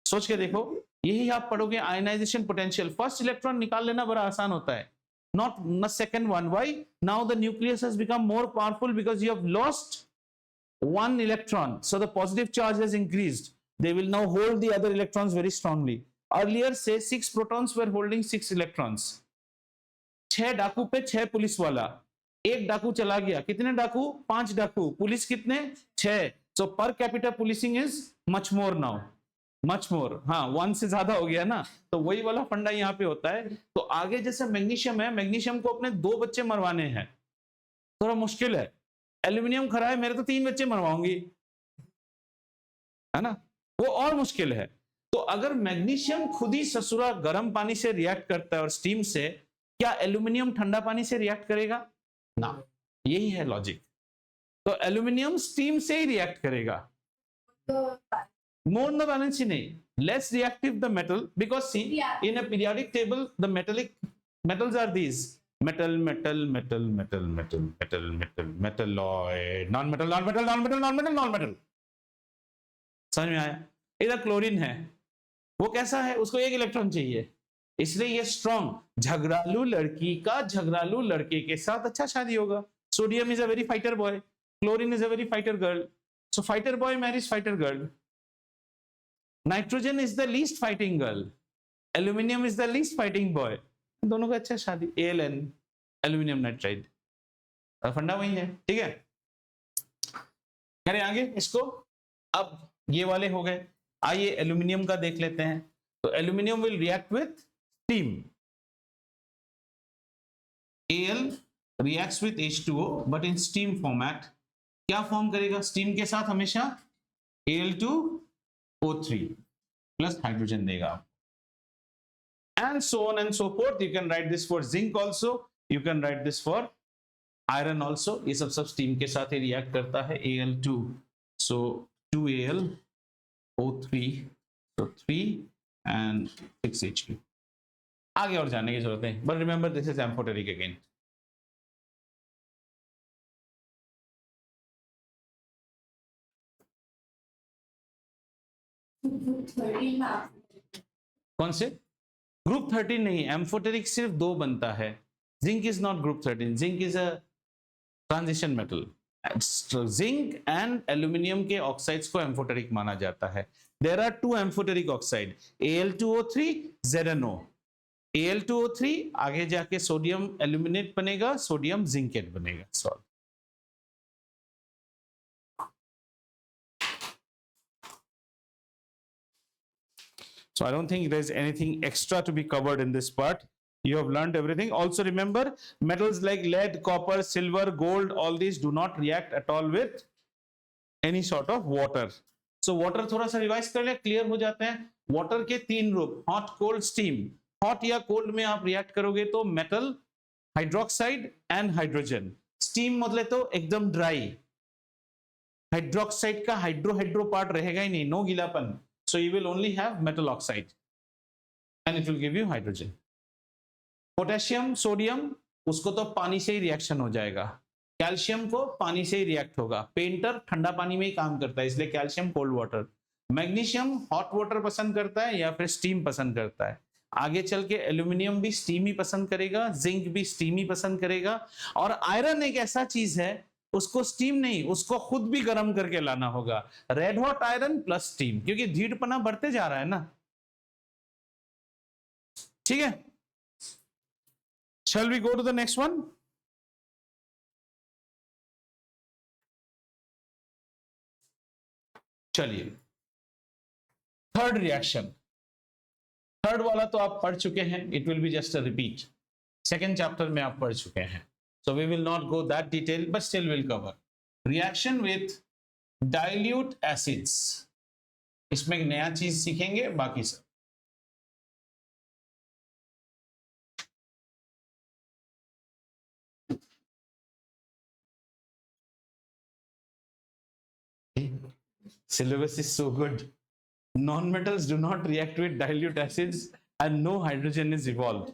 सोच के देखो, यही आप पढ़ोगे आयनाइजेशन पोटेंशियल. फर्स्ट इलेक्ट्रॉन निकाल लेना बड़ा आसान होता है, not the second one. Why? Now the nucleus has become more powerful because you have lost one electron, so the positive charge has increased. They will now hold the other electrons very strongly. Earlier say 6 protons were holding 6 electrons. 6 डाकू पे 6 police वाला, एक डाकू चला गया, कितने डाकू? 5 डाकू, पुलिस कितने? 6. so per capita policing is much more now, much more. हाँ, 1 से ज्यादा हो गया ना, तो वही वाला फंडा यहाँ पे होता है. तो आगे जैसे मैग्नीशियम है, मैग्नीशियम को अपने 2 बच्चे मरवाने हैं, थोड़ा मुश्किल है. एल्यूमिनियम खरा है, मेरे तो 3 बच्चे मरवाऊंगी, है ना, वो और मुश्किल है. तो अगर मैग्नीशियम खुद ही ससुरा गर्म पानी से रिएक्ट करता है और स्टीम से, क्या एल्यूमिनियम ठंडा पानी से रिएक्ट करेगा? ना. यही है लॉजिक. तो एल्यूमिनियम स्टीम से ही रिएक्ट करेगा. More the valence नहीं, less reactive the metal, because see in a periodic table the metals are these: metal, metal, metal, metal, metal, metal, metal, metalloid, non-metal, non-metal, non-metal, non-metal, non-metal. समझ में आया? इधर chlorine है, वो कैसा है? उसको 1 इलेक्ट्रॉन चाहिए, इसलिए ये स्ट्रॉन्ग. झगड़ालू लड़की का झगड़ालू लड़के के साथ अच्छा शादी होगा. Sodium is a very fighter boy, chlorine is a very fighter girl, so fighter boy marries fighter girl. Nitrogen is the least fighting girl, aluminium is the least fighting boy. दोनों का अच्छा शादी. ALN, एल्यूमिनियम नाइट्राइड, फंडा वही है. ठीक है, करें आगे इसको. अब ये वाले हो गए, आइए एल्यूमिनियम का देख लेते हैं. तो aluminium will react with steam. Al reacts with H2O but in steam format. क्या फॉर्म करेगा स्टीम के साथ? हमेशा Al2O3 प्लस हाइड्रोजन देगा. And so on and so forth. You can write this for zinc also. You can write this for iron also. ये सब steam के साथ ही रिएक्ट करता है. Al2, so 2Al O3, so 3 and 6H2. आगे और जानने की जरूरत है, but remember this is amphoteric again. कौन से? ग्रुप 13 नहीं, एम्फोटेरिक सिर्फ 2 बनता है. Zinc is not group 13. Zinc is a transition metal. Zinc and aluminium के ऑक्साइड्स को एम्फोटेरिक माना जाता है. There are 2 amphoteric oxide, Al2O3, ZnO. Al2O3 आगे जाके सोडियम एल्यूमिनेट बनेगा, सोडियम जिंकेट बनेगा. Solve. So I don't think there's anything extra to be covered in this part. You have learned everything. Also remember, metals like lead, copper, silver, gold, all these do not react at all with any sort of water. So water थोड़ा सा revise कर ले, clear हो जाते हैं. Water के 3 रूप: hot, cold, steam. Hot या कोल्ड में आप रिएक्ट करोगे तो metal, hydroxide and hydrogen. Steam मतलब तो एकदम ड्राई, हाइड्रोक्साइड का हाइड्रो पार्ट रहेगा ही नहीं, नो गीलापन. So you will only have metal oxide and it will give you hydrogen. Potassium, sodium, उसको तो पानी से ही रिएक्शन हो जाएगा. कैल्शियम को पानी से ही रिएक्ट होगा. पेंटर ठंडा पानी में ही काम करता है, इसलिए calcium cold water. Magnesium hot water पसंद करता है या फिर स्टीम पसंद करता है. आगे चल के एल्यूमिनियम भी स्टीम ही पसंद करेगा, जिंक भी स्टीम ही पसंद करेगा. और आयरन एक ऐसा चीज है, उसको स्टीम नहीं, उसको खुद भी गर्म करके लाना होगा. Red hot iron plus steam, क्योंकि ढीठपना बढ़ते जा रहा है ना. ठीक है, shall we go to the next one? चलिए, थर्ड रिएक्शन. थर्ड वाला तो आप पढ़ चुके हैं, it will be just a repeat. Second chapter में आप पढ़ चुके हैं, so we will not go that detail, but still we'll cover. Reaction with dilute acids. इसमें एक नया चीज सीखेंगे, बाकी सब syllabus is so good. Non-metals do not react with dilute acids and no hydrogen is evolved.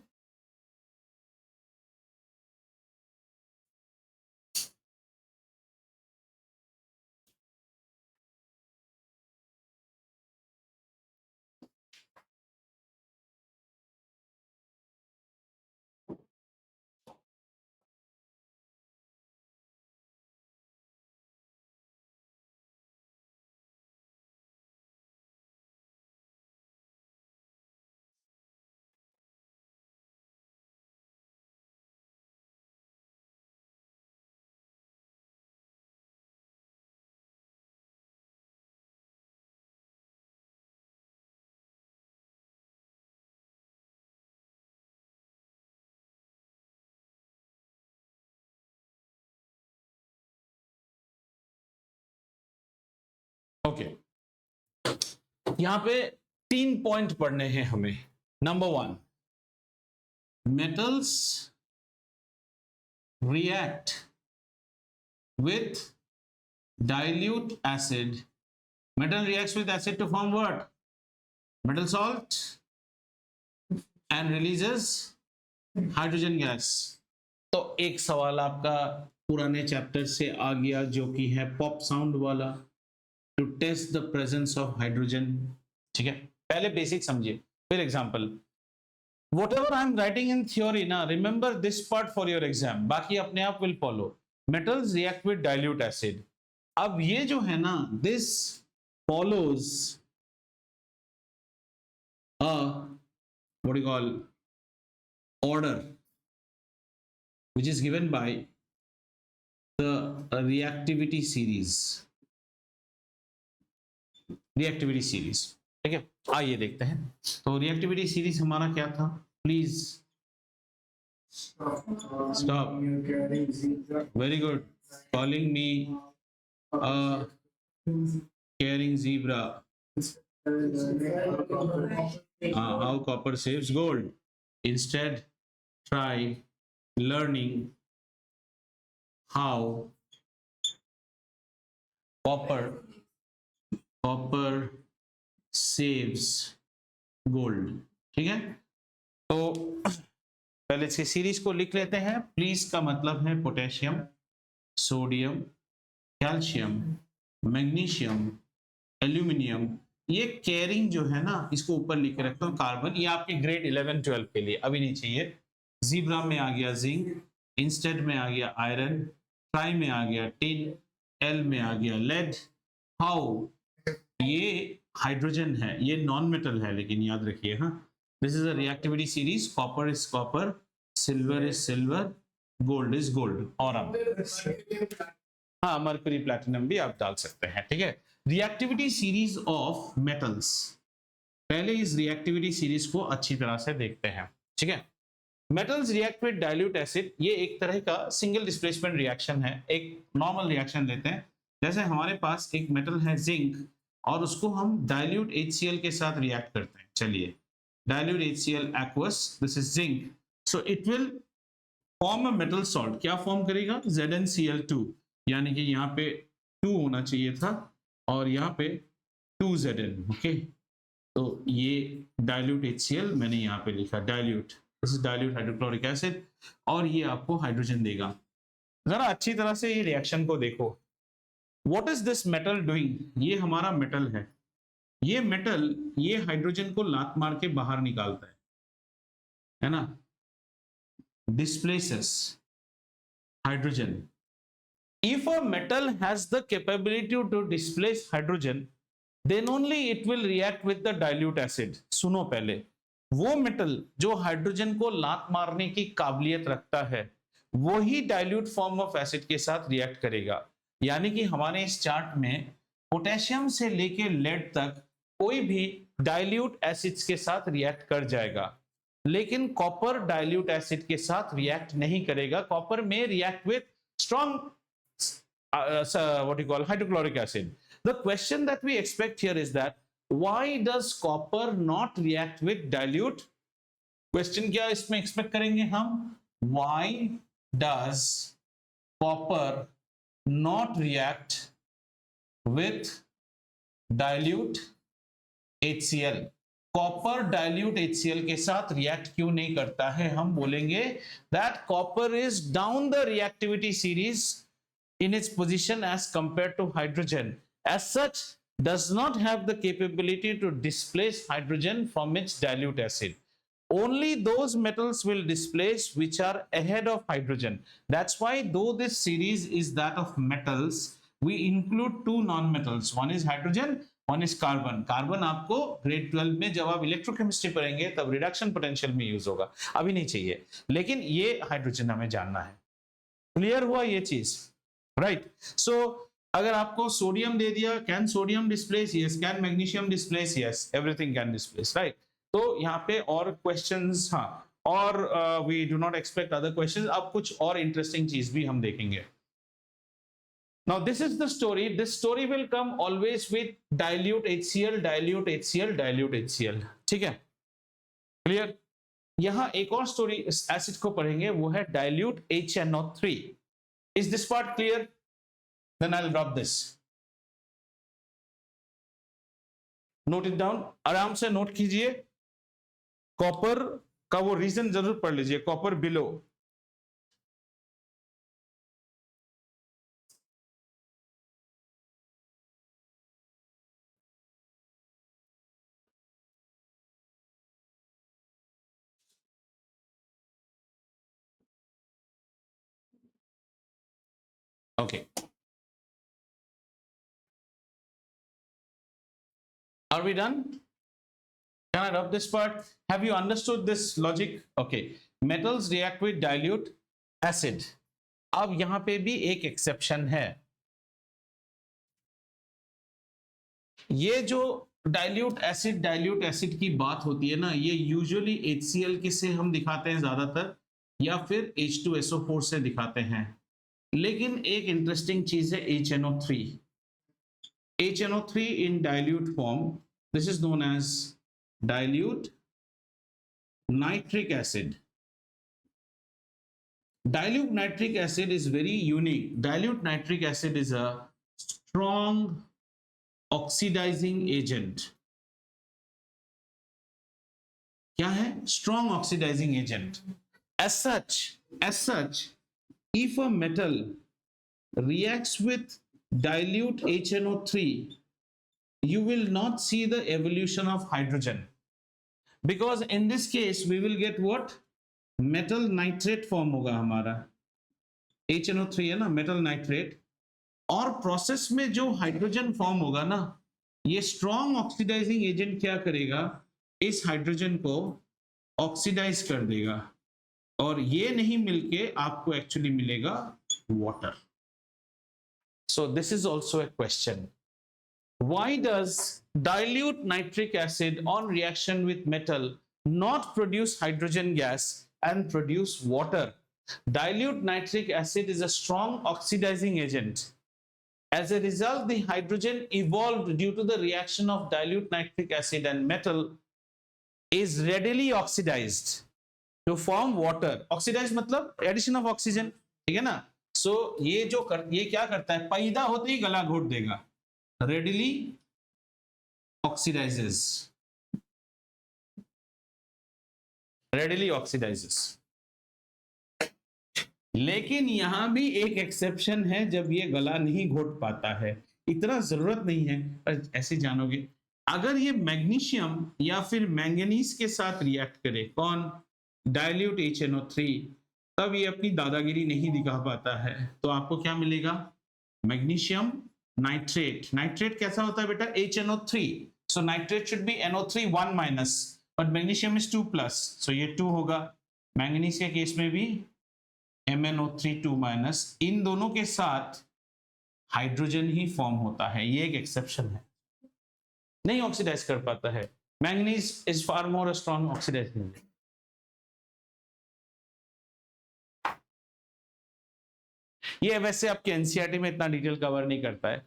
Okay, यहां पे 3 point पढ़ने हैं हमें. Number 1, metals react with dilute acid. Metal reacts with acid to form what? Metal salt and releases hydrogen gas. तो एक सवाल आपका पुराने चैप्टर से आ गया जो कि है पॉप साउंड वाला, to test the presence of hydrogen. ठीक है, पहले बेसिक समझिए, फिर example. Whatever I am writing in theory ना, remember this part for your exam, बाकी अपने आप will follow. Metals react with dilute acid. अब ये जो है ना, this follows a what do you call order which is given by the reactivity series. Reactivity series, ठीक है. आइए देखते हैं. तो रिएक्टिविटी सीरीज हमारा क्या था? Please stop. Very good. Calling me a caring zebra. How copper saves gold. Instead, try learning how copper saves gold. ठीक है, तो पहले इसकी सीरीज को लिख लेते हैं. प्लीज का मतलब है potassium, sodium, calcium, magnesium, aluminium. ये कैरिंग जो है ना, इसको ऊपर लिख के रखता हूँ. कार्बन, ये आपके ग्रेड 11-12 के लिए, अभी नहीं चाहिए. जीब्रा में आ गया जिंक, इंस्टेड में आ गया आयरन, ट्राई में आ गया टिन, एल में आ गया लेड. हाउ, ये हाइड्रोजन है, ये नॉन मेटल है, लेकिन याद रखिए. हाँ, this is a reactivity series. Copper is copper, silver is silver, gold is gold. और अब हाँ, मरकरी प्लैटिनम भी आप डाल सकते हैं. ठीक है, रिएक्टिविटी सीरीज ऑफ मेटल्स. पहले इस रिएक्टिविटी सीरीज को अच्छी तरह से देखते हैं. ठीक है, metals react with dilute acid. ये एक तरह का सिंगल डिस्प्लेसमेंट रिएक्शन है. एक नॉर्मल रिएक्शन लेते हैं. जैसे हमारे पास एक मेटल है जिंक, और उसको हम डाइल्यूट HCl के साथ रिएक्ट करते हैं. चलिए, dilute HCl aqueous, this is zinc. So it will form a metal salt. क्या फॉर्म करेगा? ZnCl2, यानी कि यहाँ पे 2 होना चाहिए था और यहाँ पे 2Zn. ओके, तो ये डाइल्यूट HCl मैंने यहाँ पे लिखा dilute, this is dilute hydrochloric acid, और ये आपको हाइड्रोजन देगा. जरा अच्छी तरह से ये रिएक्शन को देखो. What is this metal doing? ये हमारा मेटल है. ये मेटल ये हाइड्रोजन को लात मार के बाहर निकालता है ना, displaces hydrogen. If a metal has the capability to displace hydrogen, then only it will react with the dilute acid. सुनो पहले, वो मेटल जो हाइड्रोजन को लात मारने की काबिलियत रखता है, वो ही डाइल्यूट फॉर्म ऑफ एसिड के साथ रिएक्ट करेगा. यानी कि हमारे इस चार्ट में पोटेशियम से लेके लेड तक कोई भी डाइल्यूट एसिड्स के साथ रिएक्ट कर जाएगा, लेकिन कॉपर डाइल्यूट एसिड के साथ रिएक्ट नहीं करेगा. कॉपर में react with strong what you call hydrochloric acid. The question that we expect here is that why does copper not react with dilute? Question क्या इसमें expect करेंगे हम? Why does copper not react with dilute HCl? Copper dilute HCl के साथ react क्यों नहीं करता है? हम बोलेंगे that copper is down the reactivity series in its position as compared to hydrogen. As such, does not have the capability to displace hydrogen from its dilute acid. Only those metals will displace which are ahead of hydrogen. That's why, though this series is that of metals, we include 2 non-metals. One is hydrogen, one is carbon. Carbon आपको grade 12 में जब आप electrochemistry पढ़ेंगे तब reduction potential में use होगा, अभी नहीं चाहिए. लेकिन ये हाइड्रोजन हमें जानना है. क्लियर हुआ ये चीज? राइट. सो अगर आपको सोडियम दे दिया, can sodium displace? Yes. Can magnesium displace? Yes. Everything can displace. Right. तो यहाँ पे और क्वेश्चंस, हाँ, और we do not expect other questions. अब कुछ और इंटरेस्टिंग चीज भी हम देखेंगे. Now this is the story. This story will come always with dilute HCl, dilute HCl, dilute HCl. ठीक है, क्लियर? यहां एक और स्टोरी इस एसिड को पढ़ेंगे, वो है dilute HNO3. Is this part clear? Then I'll drop this. Note it down. आराम से नोट कीजिए. कॉपर का वो रीजन जरूर पढ़ लीजिए, copper below. Okay. Are we done? Can I drop this part? Have you understood this logic? Okay. Metals react with dilute acid. अब यहां पे भी एक एक्सेप्शन है. ये जो डाइल्यूट एसिड की बात होती है ना, ये यूजुअली HCl के से हम दिखाते हैं ज्यादातर, या फिर H2SO4 से दिखाते हैं. लेकिन एक इंटरेस्टिंग चीज है HNO3. HNO3 in dilute form, this is known as dilute nitric acid. Dilute nitric acid is very unique. Dilute nitric acid is a strong oxidizing agent. क्या है? Strong oxidizing agent. As such, if a metal reacts with dilute HNO3, you will not see the evolution of hydrogen, because in this case we will get what? Metal nitrate form होगा हमारा. HNO3 है ना, metal nitrate. और process में जो hydrogen form होगा ना, ये स्ट्रॉन्ग ऑक्सीडाइजिंग एजेंट क्या करेगा? इस हाइड्रोजन को ऑक्सीडाइज कर देगा, और ये नहीं मिलके आपको एक्चुअली मिलेगा water. So this is also a question. Why does dilute nitric acid on reaction with metal not produce hydrogen gas and produce water? Dilute nitric acid is a strong oxidizing agent. As a result, the hydrogen evolved due to the reaction of dilute nitric acid and metal is readily oxidized to form water. Oxidized मतलब addition of oxygen, ठीक है ना? So ये क्या करता है? पैदा होते ही गला घोट देगा. Readily oxidizes. Readily oxidizes. लेकिन यहां भी एक एक्सेप्शन है, जब ये गला नहीं घोट पाता है. इतना जरूरत नहीं है, पर ऐसे जानोगे. अगर ये मैग्नीशियम या फिर मैंगनीज के साथ रिएक्ट करे, कौन? डाइल्यूट HNO3, तब ये अपनी दादागिरी नहीं दिखा पाता है. तो आपको क्या मिलेगा? Magnesium nitrate. नाइट्रेट कैसा होता है बेटा? HNO3. So nitrate should be NO3 1 minus, but magnesium is 2 plus, so ये 2 होगा. मैंगनीज के केस में भी MnO3 2 माइनस. इन दोनों के साथ हाइड्रोजन ही फॉर्म होता है. ये एक एक्सेप्शन है, नहीं ऑक्सीडाइज कर पाता है. Manganese is far more strong oxidising. ये वैसे आपके एनसीईआरटी में इतना डिटेल कवर नहीं करता है,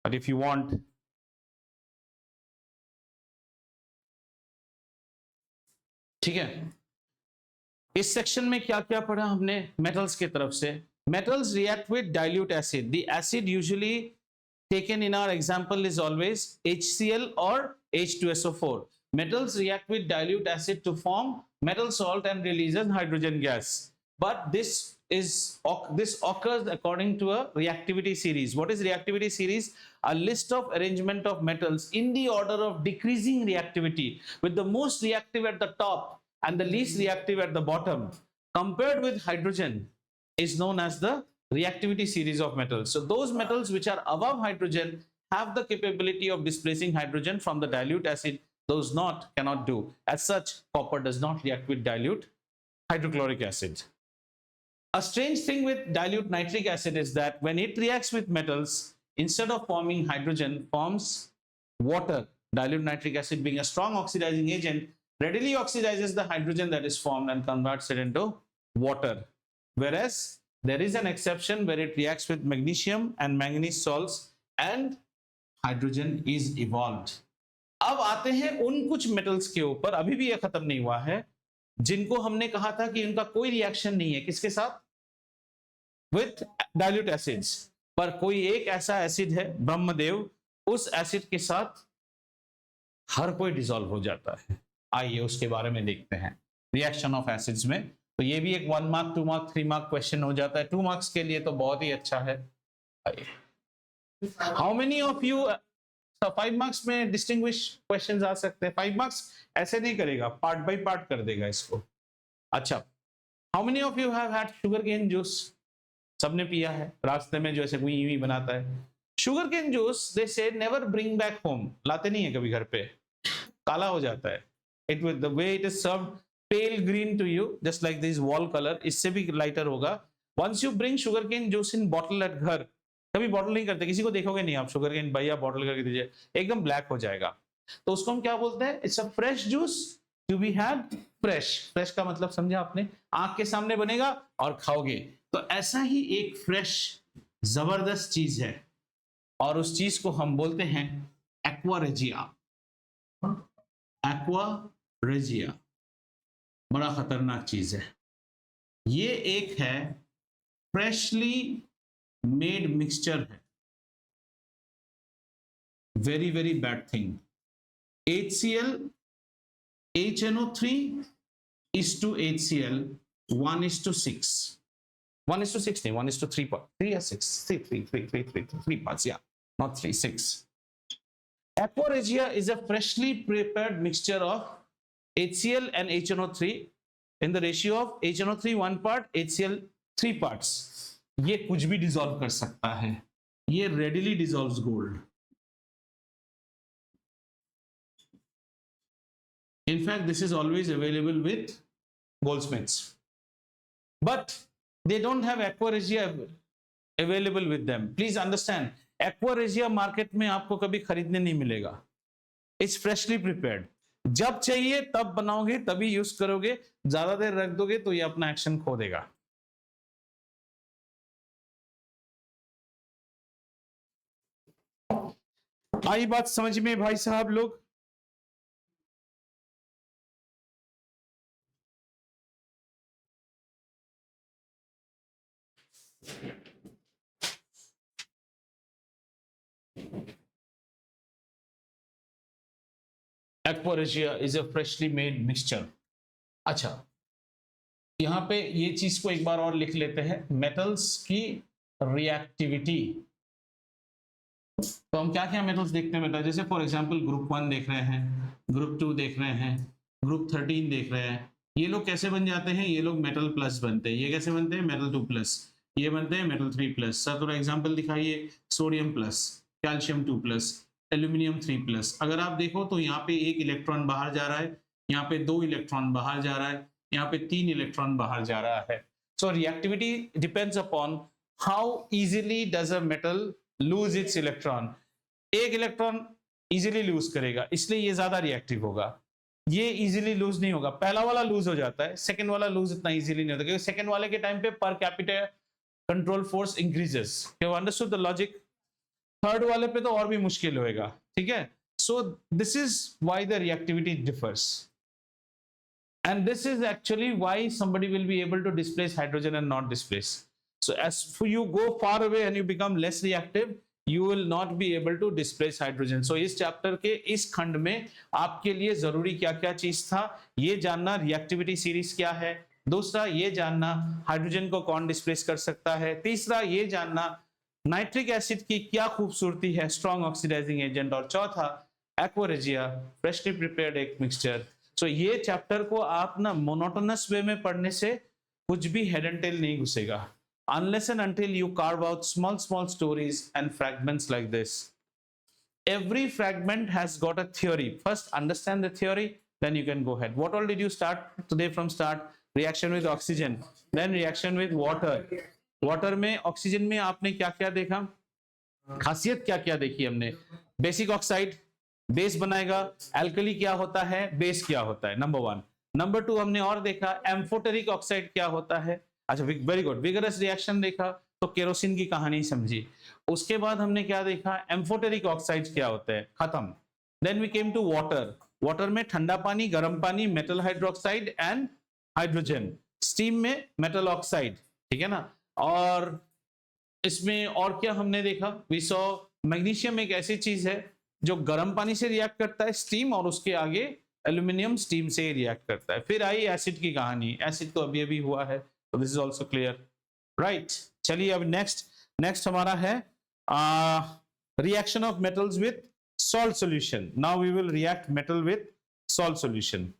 बट इफ यू वांट, ठीक है. इस सेक्शन में क्या क्या पढ़ा हमने मेटल्स की तरफ से? Metals react with dilute acid. The acid usually taken in our example is always HCl or H2SO4. Metals react with dilute acid to form metal salt and releases hydrogen gas. But this occurs according to a reactivity series. What is reactivity series? A list of arrangement of metals in the order of decreasing reactivity, with the most reactive at the top and the least reactive at the bottom, compared with hydrogen, is known as the reactivity series of metals. So those metals which are above hydrogen have the capability of displacing hydrogen from the dilute acid. Those not cannot do. As such, copper does not react with dilute hydrochloric acid. A strange thing with dilute nitric acid is that when it reacts with metals, instead of forming hydrogen, forms water. Dilute nitric acid, being a strong oxidizing agent, readily oxidizes the hydrogen that is formed and converts it into water. Whereas there is an exception where it reacts with magnesium and manganese salts and hydrogen is evolved. अब आते हैं उन कुछ metals के ऊपर, अभी भी ये खत्म नहीं हुआ है, जिनको हमने कहा था कि उनका कोई रिएक्शन नहीं है किसके साथ, विथ डाइल्यूट एसिड्स, पर कोई एक ऐसा एसिड है ब्रह्मदेव, उस एसिड के साथ हर कोई डिसॉल्व हो जाता है। आइए उसके बारे में देखते हैं रिएक्शन ऑफ एसिड्स में। तो ये भी एक 1 मार्क 2 मार्क 3 मार्क क्वेश्चन हो जाता है, 2 मार्क्स के लिए तो बहुत ही अच्छा है। How many of you, 5 marks में डिस्टिंग्विश क्वेश्चंस आ सकते हैं, 5 मार्क्स ऐसे नहीं करेगा, पार्ट बाय पार्ट कर देगा इसको। अच्छा, how many of you have had sugar cane juice, सबने पिया है रास्ते में जो ऐसे गुई बनाता है। Sugar cane juice they say never bring back home, लाते नहीं है कभी घर पे, काला हो जाता है। It with the way it is served pale green to you, just like this wall colour, इससे भी लाइटर होगा। Once you bring sugar cane juice in bottle at घर, कभी बॉटल नहीं करते, किसी को देखोगे नहीं आप शुगर केन भैया बॉटल करके दीजिए, एकदम ब्लैक हो जाएगा, तो उसको हम क्या बोलते हैं, it's a fresh juice to be had fresh. Fresh का मतलब समझा आपने, आंख के सामने बनेगा और खाओगे। तो ऐसा ही एक फ्रेश जबरदस्त चीज है और उस चीज को हम बोलते हैं एक्वा रेजिया। एक्वा रेजिया बड़ा खतरनाक चीज है। ये एक है फ्रेशली मेड मिक्सचर है, very very bad thing. HCl HNO3 is to HCl 1:6, 1:6 नहीं, 1:3 part, 3 or 6, 3 parts, yeah, not 3, 6. Aqua regia is a freshly prepared mixture of HCl and HNO3 in the ratio of HNO3 1 part, HCl 3 parts. ये कुछ भी dissolve कर सकता है, ये readily dissolves gold. In fact, this is always available with goldsmiths, but they don't have aqua regia available with them. Please understand, aqua regia market में आपको कभी खरीदने नहीं मिलेगा। It's freshly prepared. जब चाहिए तब बनाओगे, तभी यूज करोगे, ज्यादा देर रख दोगे तो ये अपना एक्शन खो देगा। आई बात समझ में भाई साहब लोग? Aqua regia is a freshly made mixture. अच्छा, यहां पे ये चीज को एक बार और लिख लेते हैं, मेटल्स की रिएक्टिविटी। तो हम क्या क्या मेटल्स देखते हैं बेटा, जैसे फॉर एग्जांपल ग्रुप 1 देख रहे हैं, ग्रुप 2 देख रहे हैं, ग्रुप 13 देख रहे हैं। ये लोग कैसे बन जाते हैं, ये लोग मेटल प्लस बनते हैं। ये कैसे बनते हैं, मेटल 2 प्लस, ये बनते हैं मेटल 3 प्लस। सर थोड़ा एग्जांपल दिखाइए, sodium plus, calcium 2 plus, aluminium 3 plus. अगर आप देखो तो यहाँ पे 1 इलेक्ट्रॉन बाहर जा रहा है, यहाँ पे 2 इलेक्ट्रॉन बाहर जा रहा है, यहाँ पे 3 इलेक्ट्रॉन बाहर जा रहा है। So reactivity depends upon how easily does a metal lose its electron. एक इलेक्ट्रॉन इजीली लूज करेगा, इसलिए ये ज्यादा रिएक्टिव होगा। ये इजीली लूज नहीं होगा, पहला वाला लूज हो जाता है, सेकंड वाला लूज इतना इजीली नहीं होता, क्योंकि सेकंड वाले के टाइम पे पर capital control force increases. You understood the logic? Third वाले पे तो और भी मुश्किल होएगा, ठीक है? So this is why the reactivity differs, and this is actually why somebody will be able to displace hydrogen and not displace. So as you go far away and you become less reactive, you will not be able to displace hydrogen. So इस chapter के इस खंड में आपके लिए जरूरी क्या क्या चीज था, ये जानना रिएक्टिविटी सीरीज क्या है, दूसरा ये जानना हाइड्रोजन को कौन डिस्प्लेस कर सकता है, तीसरा ये जानना नाइट्रिक एसिड की क्या खूबसूरती है, स्ट्रॉन्ग ऑक्सीडाइजिंग एजेंट, और चौथा एक्वा रेजिया, फ्रेशली प्रिपेयर्ड एक मिक्सचर। सो ये चैप्टर को आप ना मोनोटोनस वे में पढ़ने से कुछ भी हेड एंड टेल नहीं घुसेगा, unless and until you carve out small stories and fragments like this. Every fragment has got a theory. First understand the theory, then you can go ahead. What all did you start today from start? Reaction with oxygen, then reaction with water. Water में oxygen में आपने क्या क्या देखा, खासियत क्या क्या देखी हमने? बेसिक ऑक्साइड बेस बनाएगा, एल्कली क्या होता है, बेस क्या होता है, नंबर 1। नंबर 2 हमने और देखा एम्फोटेरिक ऑक्साइड क्या होता है, अच्छा वेरी गुड, विगरस रिएक्शन देखा तो केरोसिन की कहानी समझी। उसके बाद हमने क्या देखा, एम्फोटेरिक ऑक्साइड्स क्या होते हैं, खत्म। Then we came to water. Water में ठंडा पानी, गर्म पानी, metal hydroxide and hydrogen. Steam में मेटल ऑक्साइड, ठीक है ना। और इसमें और क्या हमने देखा, वी सॉ मैग्नीशियम एक ऐसी चीज है जो गर्म पानी से रिएक्ट करता है, स्टीम, और उसके आगे एल्यूमिनियम स्टीम से रिएक्ट करता है। फिर आई एसिड की कहानी, एसिड तो अभी अभी हुआ है, तो this is also clear, right. चलिए अब नेक्स्ट हमारा है reaction of metals with salt solution. Now we will react metal with salt solution.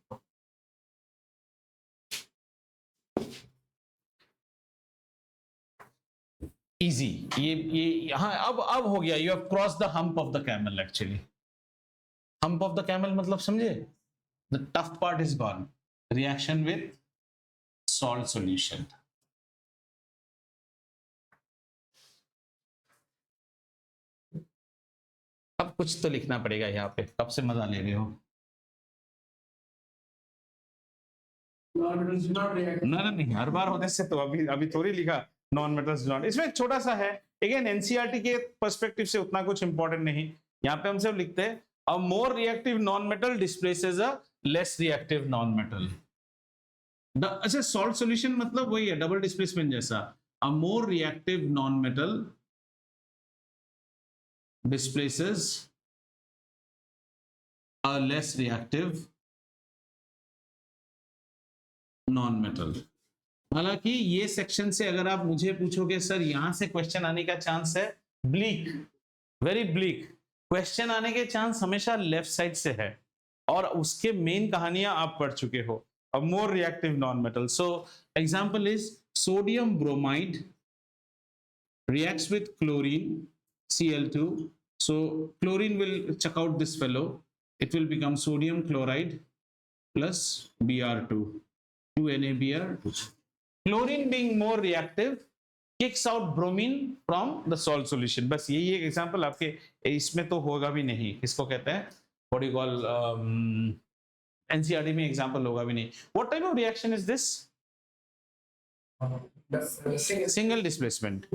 Easy, ये यहाँ अब हो गया, you have cross the hump of the camel. Actually hump of the camel मतलब समझे, the tough part is gone. Reaction with salt solution. अब कुछ तो लिखना पड़ेगा यहाँ पे, कब से मजा ले रहे हो। Non-metals do not react. नहीं, हर बार होने से तो अभी थोड़ी लिखा नॉन मेटल्स डू नॉट। इसमें छोटा सा है, अगेन एनसीईआरटी के पर्सपेक्टिव से उतना कुछ इंपॉर्टेंट नहीं। यहाँ पे हम सब लिखते हैं a more reactive non metal displaces a less reactive non metal. अच्छा, सॉल्ट सॉल्यूशन मतलब वही है, डबल डिस्प्लेसमेंट जैसा। A more reactive non metal displaces a less reactive non-metal। हालांकि ये सेक्शन से अगर आप मुझे पूछोगे सर यहां से क्वेश्चन आने का चांस है, ब्लीक, वेरी ब्लीक। क्वेश्चन आने के चांस हमेशा लेफ्ट साइड से है, और उसके मेन कहानियां आप पढ़ चुके हो। a more reactive non-metal, so example is sodium bromide reacts with chlorine Cl2. So chlorine will chuck out this fellow, it will become sodium chloride plus Br2, 2NaBr2. Chlorine being more reactive kicks out bromine from the salt solution। बस यही एक example आपके इसमें तो होगा भी नहीं, किसको कहते हैं, what do you call NCERT में एग्जांपल होगा भी नहीं। What type of reaction is this? Single displacement,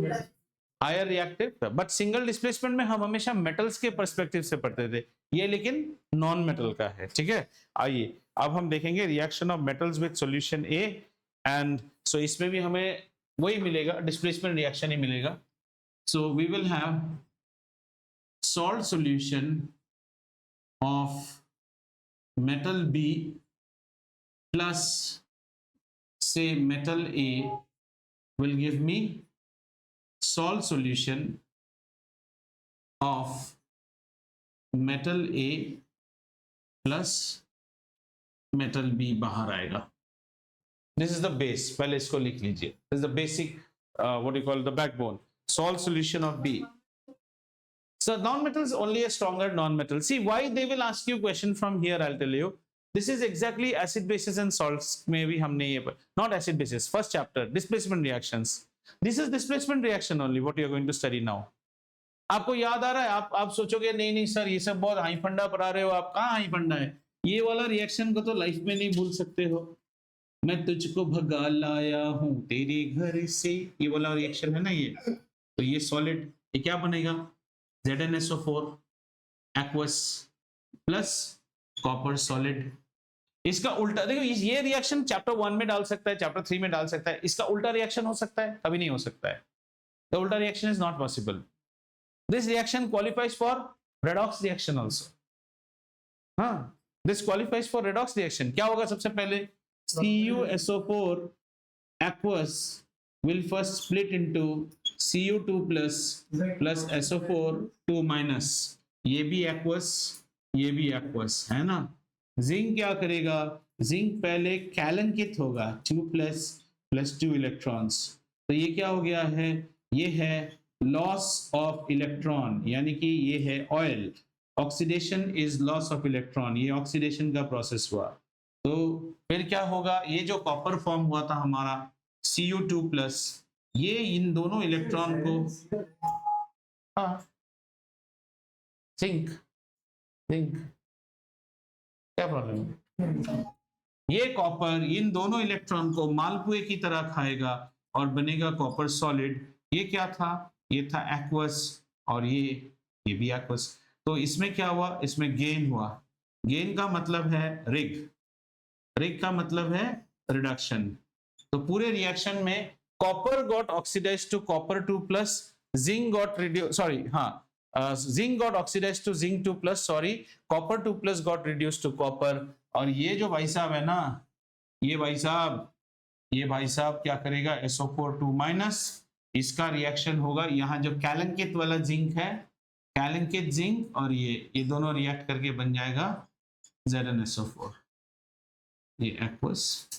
higher reactive, but single displacement में हम हमेशा मेटल्स के पर्सपेक्टिव से पढ़ते थे, ये लेकिन नॉन मेटल का है, ठीक है। आइए अब हम देखेंगे reaction of metals with solution A, and so इसमें भी हमें वही मिलेगा, डिस्प्लेसमेंट रिएक्शन ही मिलेगा। So we will have salt solution of metal B plus से metal A will give me salt solution of metal A plus metal B बाहर आएगा। This is the base, पहले इसको लिख लीजिए। This is the basic what you call the backbone, salt solution of B। So non-metal is only a stronger non-metal। See why they will ask you question from here, I'll tell you। This is exactly acid bases and salts में भी हमने ये, not acid bases, first chapter displacement reactions। This is displacement reaction only what you are going to study now। आपको याद आ रहा है, आप सोचोगे नहीं सर ये सब बहुत हाई फंडा पढ़ा रहे हो आप, कहाँ हाई फंडा है, ये वाला रिएक्शन को तो लाइफ में नहीं भूल सकते हो। मैं तुझको भगा लाया हूँ तेरे घर से, ये वाला रिएक्शन है ना ये, तो ये सॉलिड, ये क्या बनेगा, ZnSO4 aqueous plus copper solid. इसका उल्टा देखो, ये रिएक्शन चैप्टर 1 में डाल सकता है, चैप्टर 3 में डाल सकता है, इसका उल्टा रिएक्शन हो सकता है, कभी नहीं हो सकता है। द उल्टा reaction is not possible. This reaction qualifies for redox reaction also. हाँ, this qualifies for redox reaction. क्या होगा सबसे पहले, CuSO4 aqueous will first split into Cu2 plus SO4 2 minus, ये भी aqueous, ये भी aqueous है ना। जिंक क्या करेगा, जिंक पहले कैलनकित होगा 2 प्लस 2 इलेक्ट्रॉन्स, तो ये क्या हो गया है, ये है लॉस ऑफ इलेक्ट्रॉन, यानी कि ये है oil, oxidation is loss of electron, ये ऑक्सीडेशन का प्रोसेस हुआ। तो फिर क्या होगा, ये जो कॉपर फॉर्म हुआ था हमारा Cu2 प्लस, ये इन दोनों इलेक्ट्रॉन को, हाँ जिंक क्या प्रॉब्लम है, ये कॉपर इन दोनों इलेक्ट्रॉन को मालपुए की तरह खाएगा, और बनेगा कॉपर सॉलिड। ये क्या था? ये था एक्वस और ये भी एक्वस। तो इसमें क्या हुआ? इसमें गेन हुआ। गेन का मतलब है रिग, रिग का मतलब है रिडक्शन। तो पूरे रिएक्शन में copper got oxidise to copper 2 plus, zinc got reduce, sorry हाँ, zinc got oxidise to zinc 2 plus, sorry copper 2 plus got reduce to copper. और ये जो भाई साहब है ना, ये भाई साहब क्या करेगा? SO4 2 माइनस, इसका रिएक्शन होगा यहाँ जो कैलंकित वाला जिंक है, कैलंकित जिंक और ये दोनों रिएक्ट करके बन जाएगा ZnSO4, ये एक्वस।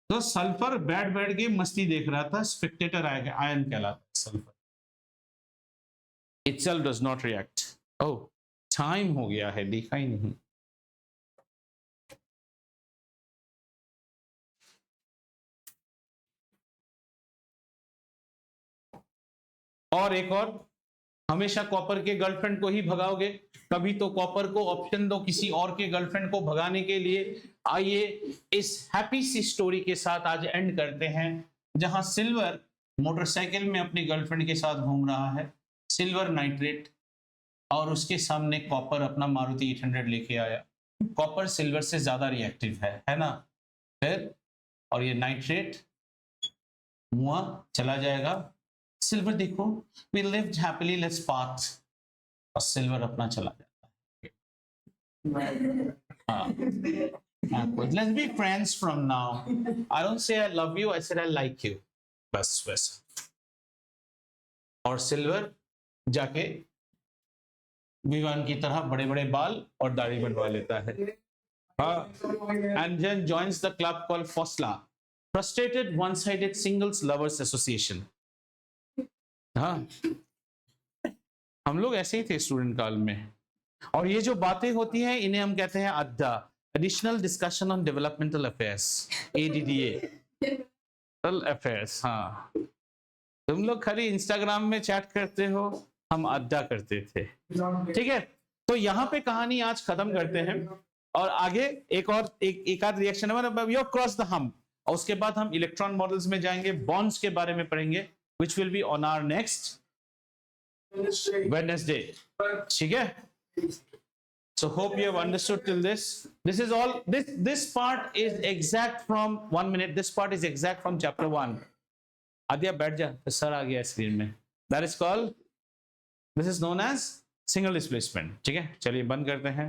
तो सल्फर बैठ के मस्ती देख रहा था, स्पेक्टेटर आयन कहलाता है sulphur. itself does not react। Oh time हो गया है, देखा ही नहीं। और एक और, हमेशा कॉपर के गर्लफ्रेंड को ही भगाओगे, कभी तो कॉपर को ऑप्शन दो किसी और के गर्लफ्रेंड को भगाने के लिए। आइए इस हैप्पी सी स्टोरी के साथ आज एंड करते हैं, जहां सिल्वर मोटरसाइकिल में अपनी गर्लफ्रेंड के साथ घूम रहा है, सिल्वर नाइट्रेट, और उसके सामने कॉपर अपना मारुति 800 लेके आया। कॉपर सिल्वर से ज्यादा रिएक्टिव है ना? फिर और ये नाइट्रेट मुआ चला जाएगा, सिल्वर देखो we lived happily let's part, और सिल्वर अपना चला जाता है। हाँ, let's be friends from now, I don't say I love you, I said I like you, बस वैसा। और सिल्वर जाके विवान की तरह बड़े बड़े बाल और दाढ़ी बनवा लेता है। And then joins the club called FOSLA, Frustrated One-Sided Singles Lovers Association। हाँ, हम लोग ऐसे ही थे स्टूडेंट काल में। और ये जो बातें होती हैं इन्हें हम कहते हैं अड्डा, additional discussion on developmental affairs, ADDA affairs. हाँ, तुम लोग खाली इंस्टाग्राम में चैट करते हो, हम अड्डा करते थे। ठीक है, तो यहाँ पे कहानी आज खत्म करते हैं और आगे एक आध रिएक्शन है, यू क्रॉस द हम्प, और उसके बाद हम इलेक्ट्रॉन मॉडल्स में जाएंगे, बॉन्ड्स के बारे में पढ़ेंगे, which will be on our next Wednesday। ठीक है? So hope you have understood till this. This is all. This part is exact from 1 minute. This part is exact from chapter 1. Adiya बैठ जा, तो सर आ गया स्क्रीन में। That is called. This is known as single displacement। ठीक है, चलिए बंद करते हैं।